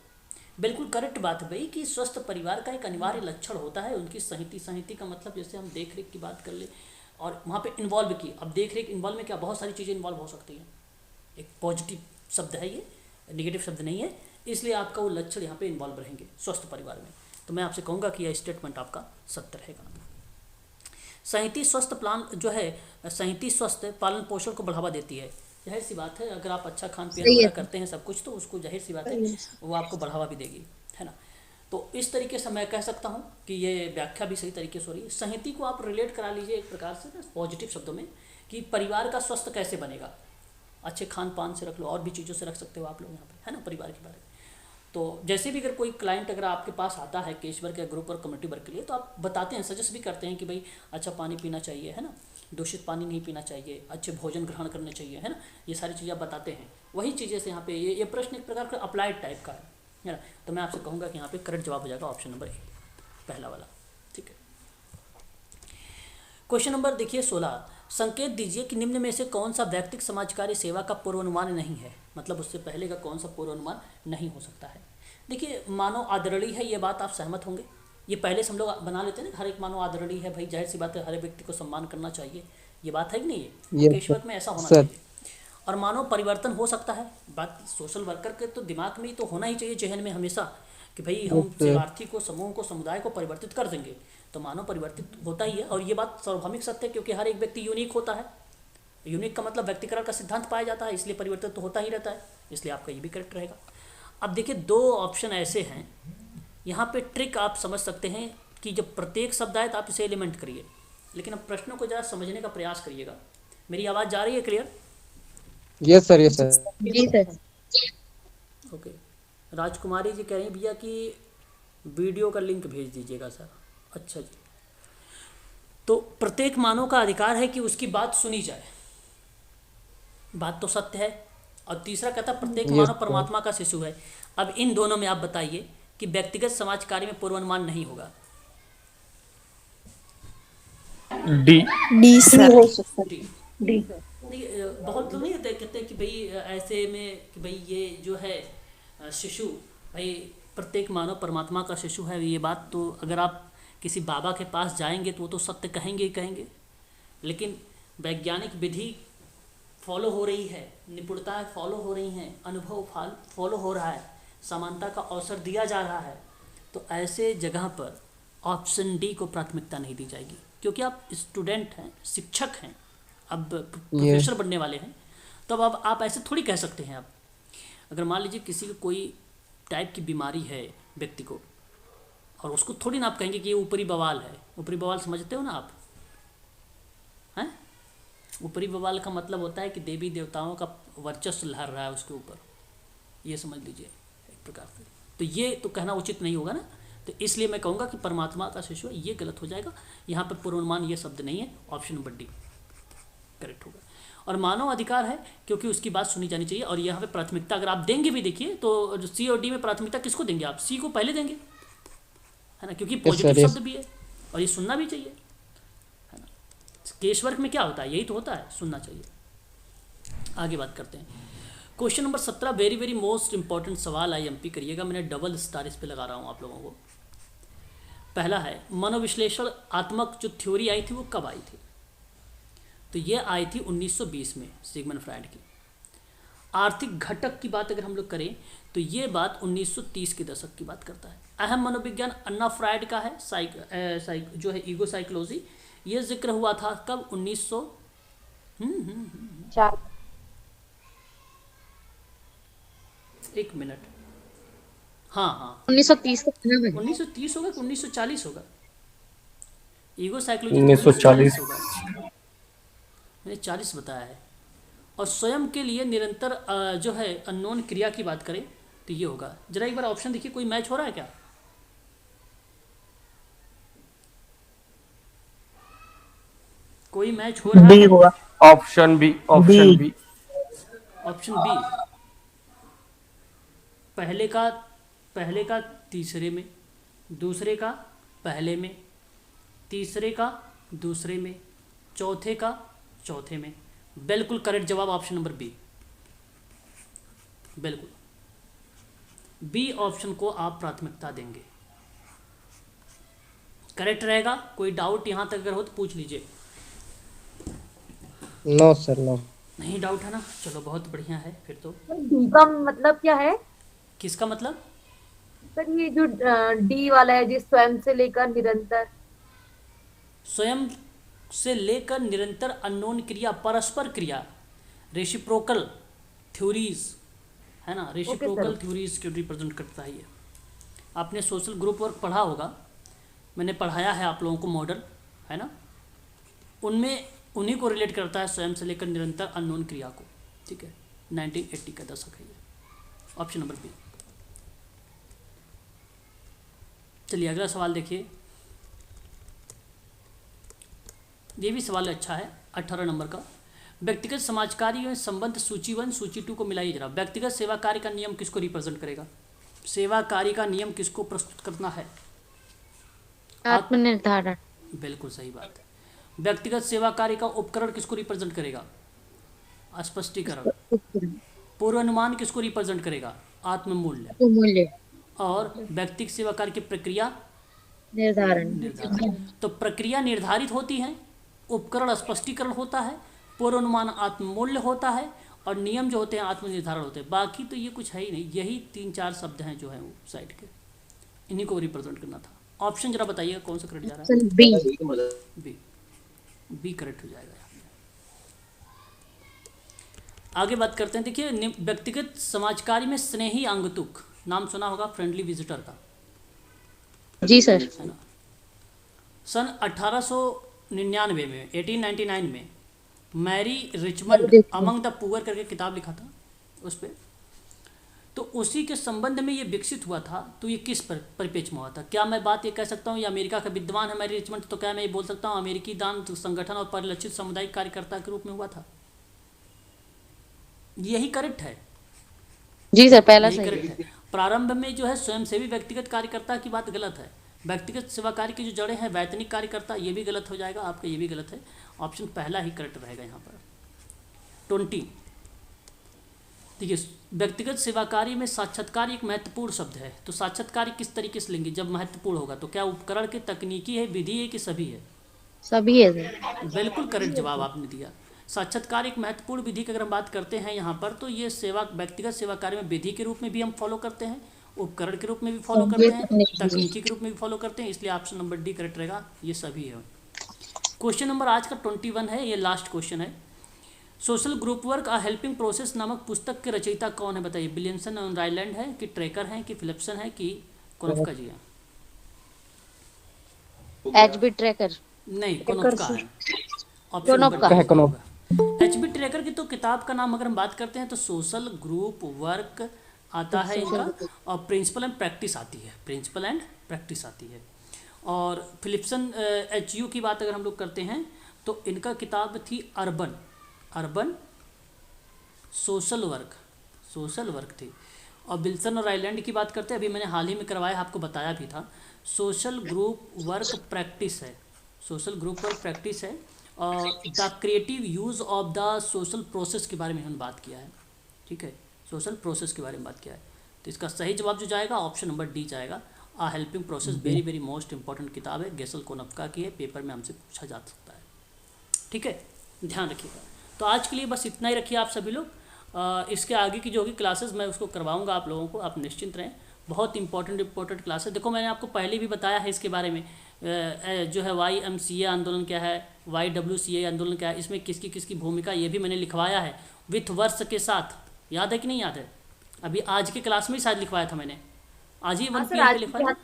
बिल्कुल करेक्ट बात है भाई कि स्वस्थ परिवार का एक अनिवार्य लक्षण होता है उनकी संहिति। संहिति का मतलब जैसे हम देख रेख की बात कर ले और वहाँ पे इन्वॉल्व की, अब देख रेख इन्वॉल्व में क्या बहुत सारी चीज़ें इन्वॉल्व हो सकती हैं। एक पॉजिटिव शब्द है ये, नेगेटिव शब्द नहीं है, इसलिए आपका वो लक्षण यहाँ पे इन्वॉल्व रहेंगे स्वस्थ परिवार में। तो मैं आपसे कहूँगा कि यह स्टेटमेंट आपका सत्य रहेगा। संहिता स्वस्थ प्लान जो है, संहिता स्वस्थ पालन पोषण को बढ़ावा देती है। जाहिर सी बात है, अगर आप अच्छा खान पीन वगैरह करते हैं सब कुछ, तो उसको जाहिर सी बात है वो आपको बढ़ावा भी देगी, है ना। तो इस तरीके से मैं कह सकता हूँ कि ये व्याख्या भी सही तरीके से हो रही है। संहिता को आप रिलेट करा लीजिए एक प्रकार से पॉजिटिव शब्दों में, कि परिवार का स्वस्थ कैसे बनेगा। अच्छे खान पान से रख लो, और भी चीज़ों से रख सकते हो आप लोग यहाँ पे, है ना, परिवार के बारे में। तो जैसे भी अगर कोई क्लाइंट अगर आपके पास आता है केस वर्क या ग्रुप और कम्युनिटी वर्क के लिए, तो आप बताते हैं, सजेस्ट भी करते हैं कि भाई अच्छा पानी पीना चाहिए, है ना, दूषित पानी नहीं पीना चाहिए, अच्छे भोजन ग्रहण करने चाहिए, है ना, ये सारी चीज़ें आप बताते हैं। वही चीज़ें से यहाँ पे ये प्रश्न एक प्रकार का अप्लाइड टाइप का है ना। तो मैं आपसे कहूँगा कि यहाँ पे करेक्ट जवाब हो जाएगा ऑप्शन नंबर ए, पहला वाला। ठीक है। क्वेश्चन नंबर देखिए 16, संकेत दीजिए कि निम्न में से कौन सा व्यक्तिगत समाज कार्य सेवा का पूर्वानुमान नहीं है। मतलब उससे पहले का कौन सा पूर्वानुमान नहीं हो सकता है। देखिए, मानव आदरणीय है, ये बात आप सहमत होंगे। ये पहले से हम लोग बना लेते हैं ना, हर एक मानव आदरणीय है, भाई जाहिर सी बात है, हर एक व्यक्ति को सम्मान करना चाहिए, ये बात है कि नहीं है, केशवक में ऐसा होना चाहिए। और मानव परिवर्तन हो सकता है, बात सोशल वर्कर के तो दिमाग में ही तो होना ही चाहिए, जहन में हमेशा, कि भाई हम सेवार्थी को, समूह को, समुदाय को परिवर्तित कर देंगे, तो मानव परिवर्तित होता ही है। और ये बात सार्वभौमिक सत्य है, क्योंकि हर एक व्यक्ति यूनिक होता है। यूनिक का मतलब व्यक्तिकरण का सिद्धांत पाया जाता है, इसलिए परिवर्तित तो होता ही रहता है, इसलिए आपका ये भी करेक्ट रहेगा। अब देखिए, दो ऑप्शन ऐसे हैं, यहाँ पे ट्रिक आप समझ सकते हैं कि जब प्रत्येक शब्द आए तो आप इसे एलिमेंट करिए, लेकिन अब प्रश्नों को ज़रा समझने का प्रयास करिएगा। मेरी आवाज़ जा रही है clear? Yes sir, yes sir. जी सर। ओके। राजकुमारी जी कह रही हैं भैया कि वीडियो का लिंक भेज दीजिएगा सर। अच्छा जी। तो प्रत्येक मानव का अधिकार है कि उसकी बात सुनी जाए, बात तो सत्य है। और तीसरा कहता प्रत्येक मानव परमात्मा का शिशु है। अब इन दोनों में आप बताइए कि व्यक्तिगत समाज कार्य में पूर्वानुमान नहीं होगा। डी। D sir. डी। बहुत लोग नहीं कहते कि भाई ऐसे में कि भाई ये जो है शिशु, भाई प्रत्येक मानव परमात्मा का शिशु है, ये बात तो अगर आप किसी बाबा के पास जाएंगे तो वो तो सत्य कहेंगे ही कहेंगे। लेकिन वैज्ञानिक विधि फॉलो हो रही है, निपुणता फॉलो हो रही हैं, अनुभव फॉलो हो रहा है, समानता का अवसर दिया जा रहा है, तो ऐसे जगह पर ऑप्शन डी को प्राथमिकता नहीं दी जाएगी। क्योंकि आप स्टूडेंट हैं, शिक्षक हैं, अब प्रोफेसर बनने वाले हैं, तब अब आप ऐसे थोड़ी कह सकते हैं। आप अगर मान लीजिए किसी को कोई टाइप की बीमारी है व्यक्ति को, और उसको थोड़ी ना आप कहेंगे कि ये ऊपरी बवाल है। ऊपरी बवाल समझते हो ना आप, हैं? ऊपरी बवाल का मतलब होता है कि देवी देवताओं का वर्चस्व लहर रहा है उसके ऊपर, ये समझ लीजिए एक प्रकार से। तो ये तो कहना उचित नहीं होगा ना। तो इसलिए मैं कहूँगा कि परमात्मा का शिशु, ये गलत हो जाएगा। यहाँ पर पूर्वानुमान ये शब्द नहीं है, ऑप्शन नंबर डी करेक्ट होगा। और मानव अधिकार है क्योंकि उसकी बात सुनी जानी चाहिए। और यहाँ पे प्राथमिकता अगर आप देंगे भी, देखिए तो सी और डी में प्राथमिकता किसको देंगे आप? सी को पहले देंगे, है ना, क्योंकि पॉजिटिव शब्द भी है और ये सुनना भी चाहिए, है ना। केस वर्क में क्या होता है, यही तो होता है, सुनना चाहिए। आगे बात करते हैं। Question number 17 very very most important सवाल IMP करिएगा। मैंने डबल स्टार इस पे लगा रहा हूँ आप लोगों को। पहला है मनोविश्लेषण आत्मक जो थ्योरी आई थी वो कब आई थी? तो ये आई थी 1920 में, सिगमंड फ्रायड की। आर्थिक घटक की बात अगर हम लोग करें तो ये बात 1930 के दशक की बात करता है। अहम मनोविज्ञान अन्ना फ्रायड का है, जो है ईगो साइकोलॉजी। ये जिक्र हुआ था कब? 1900 एक मिनट, हाँ 1930 तक 1930 होगा कि 1940 होगा? ईगो साइकोलॉजी 1940 होगा, मैंने 40 बताया है। और स्वयं के लिए निरंतर जो है अननोन क्रिया की बात करें तो ये होगा। जरा एक बार ऑप्शन देखिए, कोई मैच हो रहा है क्या? कोई मैच हो रहा है? Option B. Option B. Option B, पहले का तीसरे में, दूसरे का पहले में, तीसरे का दूसरे में, चौथे का चौथे में। बिल्कुल करेक्ट जवाब ऑप्शन नंबर बी। बिल्कुल बी ऑप्शन को आप प्राथमिकता देंगे, करेक्ट रहेगा। कोई डाउट यहां तक अगर हो तो पूछ लीजिए। No sir, no. नहीं डाउट है ना? चलो बहुत बढ़िया है फिर तो। डी का मतलब क्या है? किसका मतलब? सर ये जो डी वाला है, जी स्वयं से लेकर निरंतर। स्वयं से लेकर निरंतर अननोन क्रिया, परस्पर क्रिया, रेसिप्रोकल थ्योरीज, है ना, रेसिप्रोकल थ्योरीज को रिप्रेजेंट करता है ये। आपने सोशल ग्रुप वर्क पढ़ा होगा, मैंने पढ़ाया है आप लोगों को मॉडल, है ना, उनमें उन्हीं को रिलेट करता है स्वयं से लेकर निरंतर अननोन क्रिया को। ठीक है, 1980 का दशक है ये। Option number B. चलिए अगला सवाल देखिए, ये भी सवाल अच्छा है, 18 नंबर का। व्यक्तिगत समाज कार्य में संबंध सूची 1 सूची 2 को मिलाइए जरा। व्यक्तिगत सेवा कार्य का नियम किसको रिप्रेजेंट करेगा? सेवा कार्य का नियम किसको प्रस्तुत करना है? आत्मनिर्धारण। बिल्कुल सही बात है। व्यक्तिगत सेवा कार्य का उपकरण किसको रिप्रेजेंट करेगा? स्पष्टीकरण। पूर्वानुमान किसको रिप्रेजेंट करेगा? आत्ममूल्य। मूल्य। और व्यक्तिगत सेवा कार्य की प्रक्रिया निर्धारण। तो प्रक्रिया निर्धारित होती है, उपकरण स्पष्टीकरण होता है, पूर्वानुमान आत्ममूल्य होता है, और नियम जो होते हैं आत्मनिर्धारण होते हैं। बाकी तो ये कुछ है ही नहीं, यही 3-4 शब्द हैं जो हैं वो साइड के, इन्हीं को रिप्रेजेंट करना था। ऑप्शन जरा बताइएगा कौन सा करेक्ट जा रहा है? बी। बी करेक्ट हो जाएगा। आगे बात करते हैं, देखिए व्यक्तिगत समाज कार्य में स्नेही आगंतुक, नाम सुना होगा, फ्रेंडली विजिटर का। जी सर। है ना। सन 1899 में 1899 में Mary Richmond among the poor करके किताब लिखा था उस पर, तो उसी के संबंध में ये विकसित हुआ था। तो ये किस परिप्रेक्ष्य में हुआ था? क्या मैं बात ये कह सकता हूँ ये अमेरिका का विद्वान है मैरी रिचमंड, तो क्या मैं ये बोल सकता हूँ अमेरिकी दान संगठन और परिलक्षित सामुदायिक कार्यकर्ता के रूप में हुआ था? यही करेक्ट है। जी सर, पहला यही सही करेक्ट है। प्रारंभ में जो है स्वयंसेवी व्यक्तिगत कार्यकर्ता की बात गलत है। व्यक्तिगत सेवा कार्य की जो जड़ें हैं वैतनिक कार्यकर्ता, ये भी गलत हो जाएगा आपका, ये भी गलत है। ऑप्शन पहला ही करेक्ट रहेगा यहाँ पर। 20 देखिए, व्यक्तिगत सेवा कार्य में साक्षात्कार एक महत्वपूर्ण शब्द है। तो साक्षात्कार किस तरीके से लेंगे जब महत्वपूर्ण होगा? तो क्या उपकरण के तकनीकी है, विधि है, कि सभी है? सभी है सर। बिल्कुल करेक्ट जवाब आपने दिया। साक्षात्कार एक महत्वपूर्ण विधि की अगर हम बात करते हैं यहाँ पर, तो ये सेवा व्यक्तिगत सेवा कार्य में विधि के रूप में भी हम फॉलो करते हैं, उपकरण के रूप में भी फॉलो करते हैं, तकनीकी के रूप में भी फॉलो करते हैं, इसलिए ऑप्शन नंबर डी करेक्ट रहेगा। ये सभी है। क्वेश्चन नंबर आज का 21 है, ये लास्ट क्वेश्चन है। Social group work a helping process नामक पुस्तक के रचयिता कौन है बताइए? विलियमसन और रायलैंड है, कि ट्रेकर है, कि फिलिप्सन है, कि कोनोफ्का जी है? HB tracker. नहीं, कोनोफ्का है। एचबी ट्रेकर की तो किताब का नाम अगर हम बात करते हैं तो सोशल ग्रुप वर्क आता है इनका, और प्रिंसिपल एंड प्रैक्टिस आती है, प्रिंसिपल एंड प्रैक्टिस आती है। और फिलिप्सन एचयू की बात अगर हम लोग करते हैं तो इनका किताब थी अर्बन सोशल वर्क थी। और विल्सन और आइलैंड की बात करते हैं, अभी मैंने हाल ही में करवाया, आपको बताया भी था, सोशल ग्रुप वर्क प्रैक्टिस है, सोशल ग्रुप वर्क प्रैक्टिस है। और the creative use of the social process के बारे में हमने बात किया है। ठीक है, सोशल प्रोसेस के बारे में बात किया है। तो इसका सही जवाब जो जाएगा ऑप्शन नंबर डी जाएगा। A helping process very very most important किताब है, गेसल कोनफ्का की है, पेपर में हमसे पूछा जा सकता है। ठीक है, ध्यान रखिएगा। तो आज के लिए बस इतना ही रखिए आप सभी लोग। इसके आगे की जो होगी क्लासेस मैं उसको करवाऊंगा आप लोगों को, आप निश्चिंत रहें। बहुत इंपॉर्टेंट क्लास है। देखो मैंने आपको पहले भी बताया है इसके बारे में, जो है YMCA आंदोलन क्या है, YWCA आंदोलन क्या है, इसमें किसकी किसकी भूमिका, ये भी मैंने लिखवाया है विथ वर्ष के साथ। याद है कि नहीं याद है? अभी आज की क्लास में ही शायद लिखवाया था मैंने, आज ही 1 PM पे लिखवाया,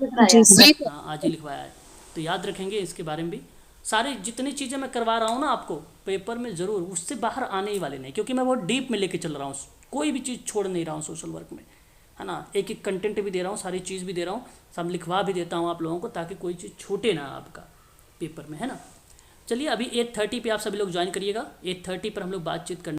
हाँ आज ही लिखवाया है। तो याद रखेंगे इसके बारे में भी। सारे जितनी चीज़ें मैं करवा रहा हूँ ना आपको पेपर में, ज़रूर उससे बाहर आने ही वाले नहीं, क्योंकि मैं बहुत डीप में लेके चल रहा हूँ, कोई भी चीज़ छोड़ नहीं रहा हूँ सोशल वर्क में, है ना। एक एक कंटेंट भी दे रहा हूँ, सारी चीज़ भी दे रहा हूँ, सब लिखवा भी देता हूँ आप लोगों को, ताकि कोई चीज़ छूटे ना आपका पेपर में, है ना। चलिए अभी 8:30 पे आप सभी लोग ज्वाइन करिएगा, 8:30 पर हम लोग बातचीत करने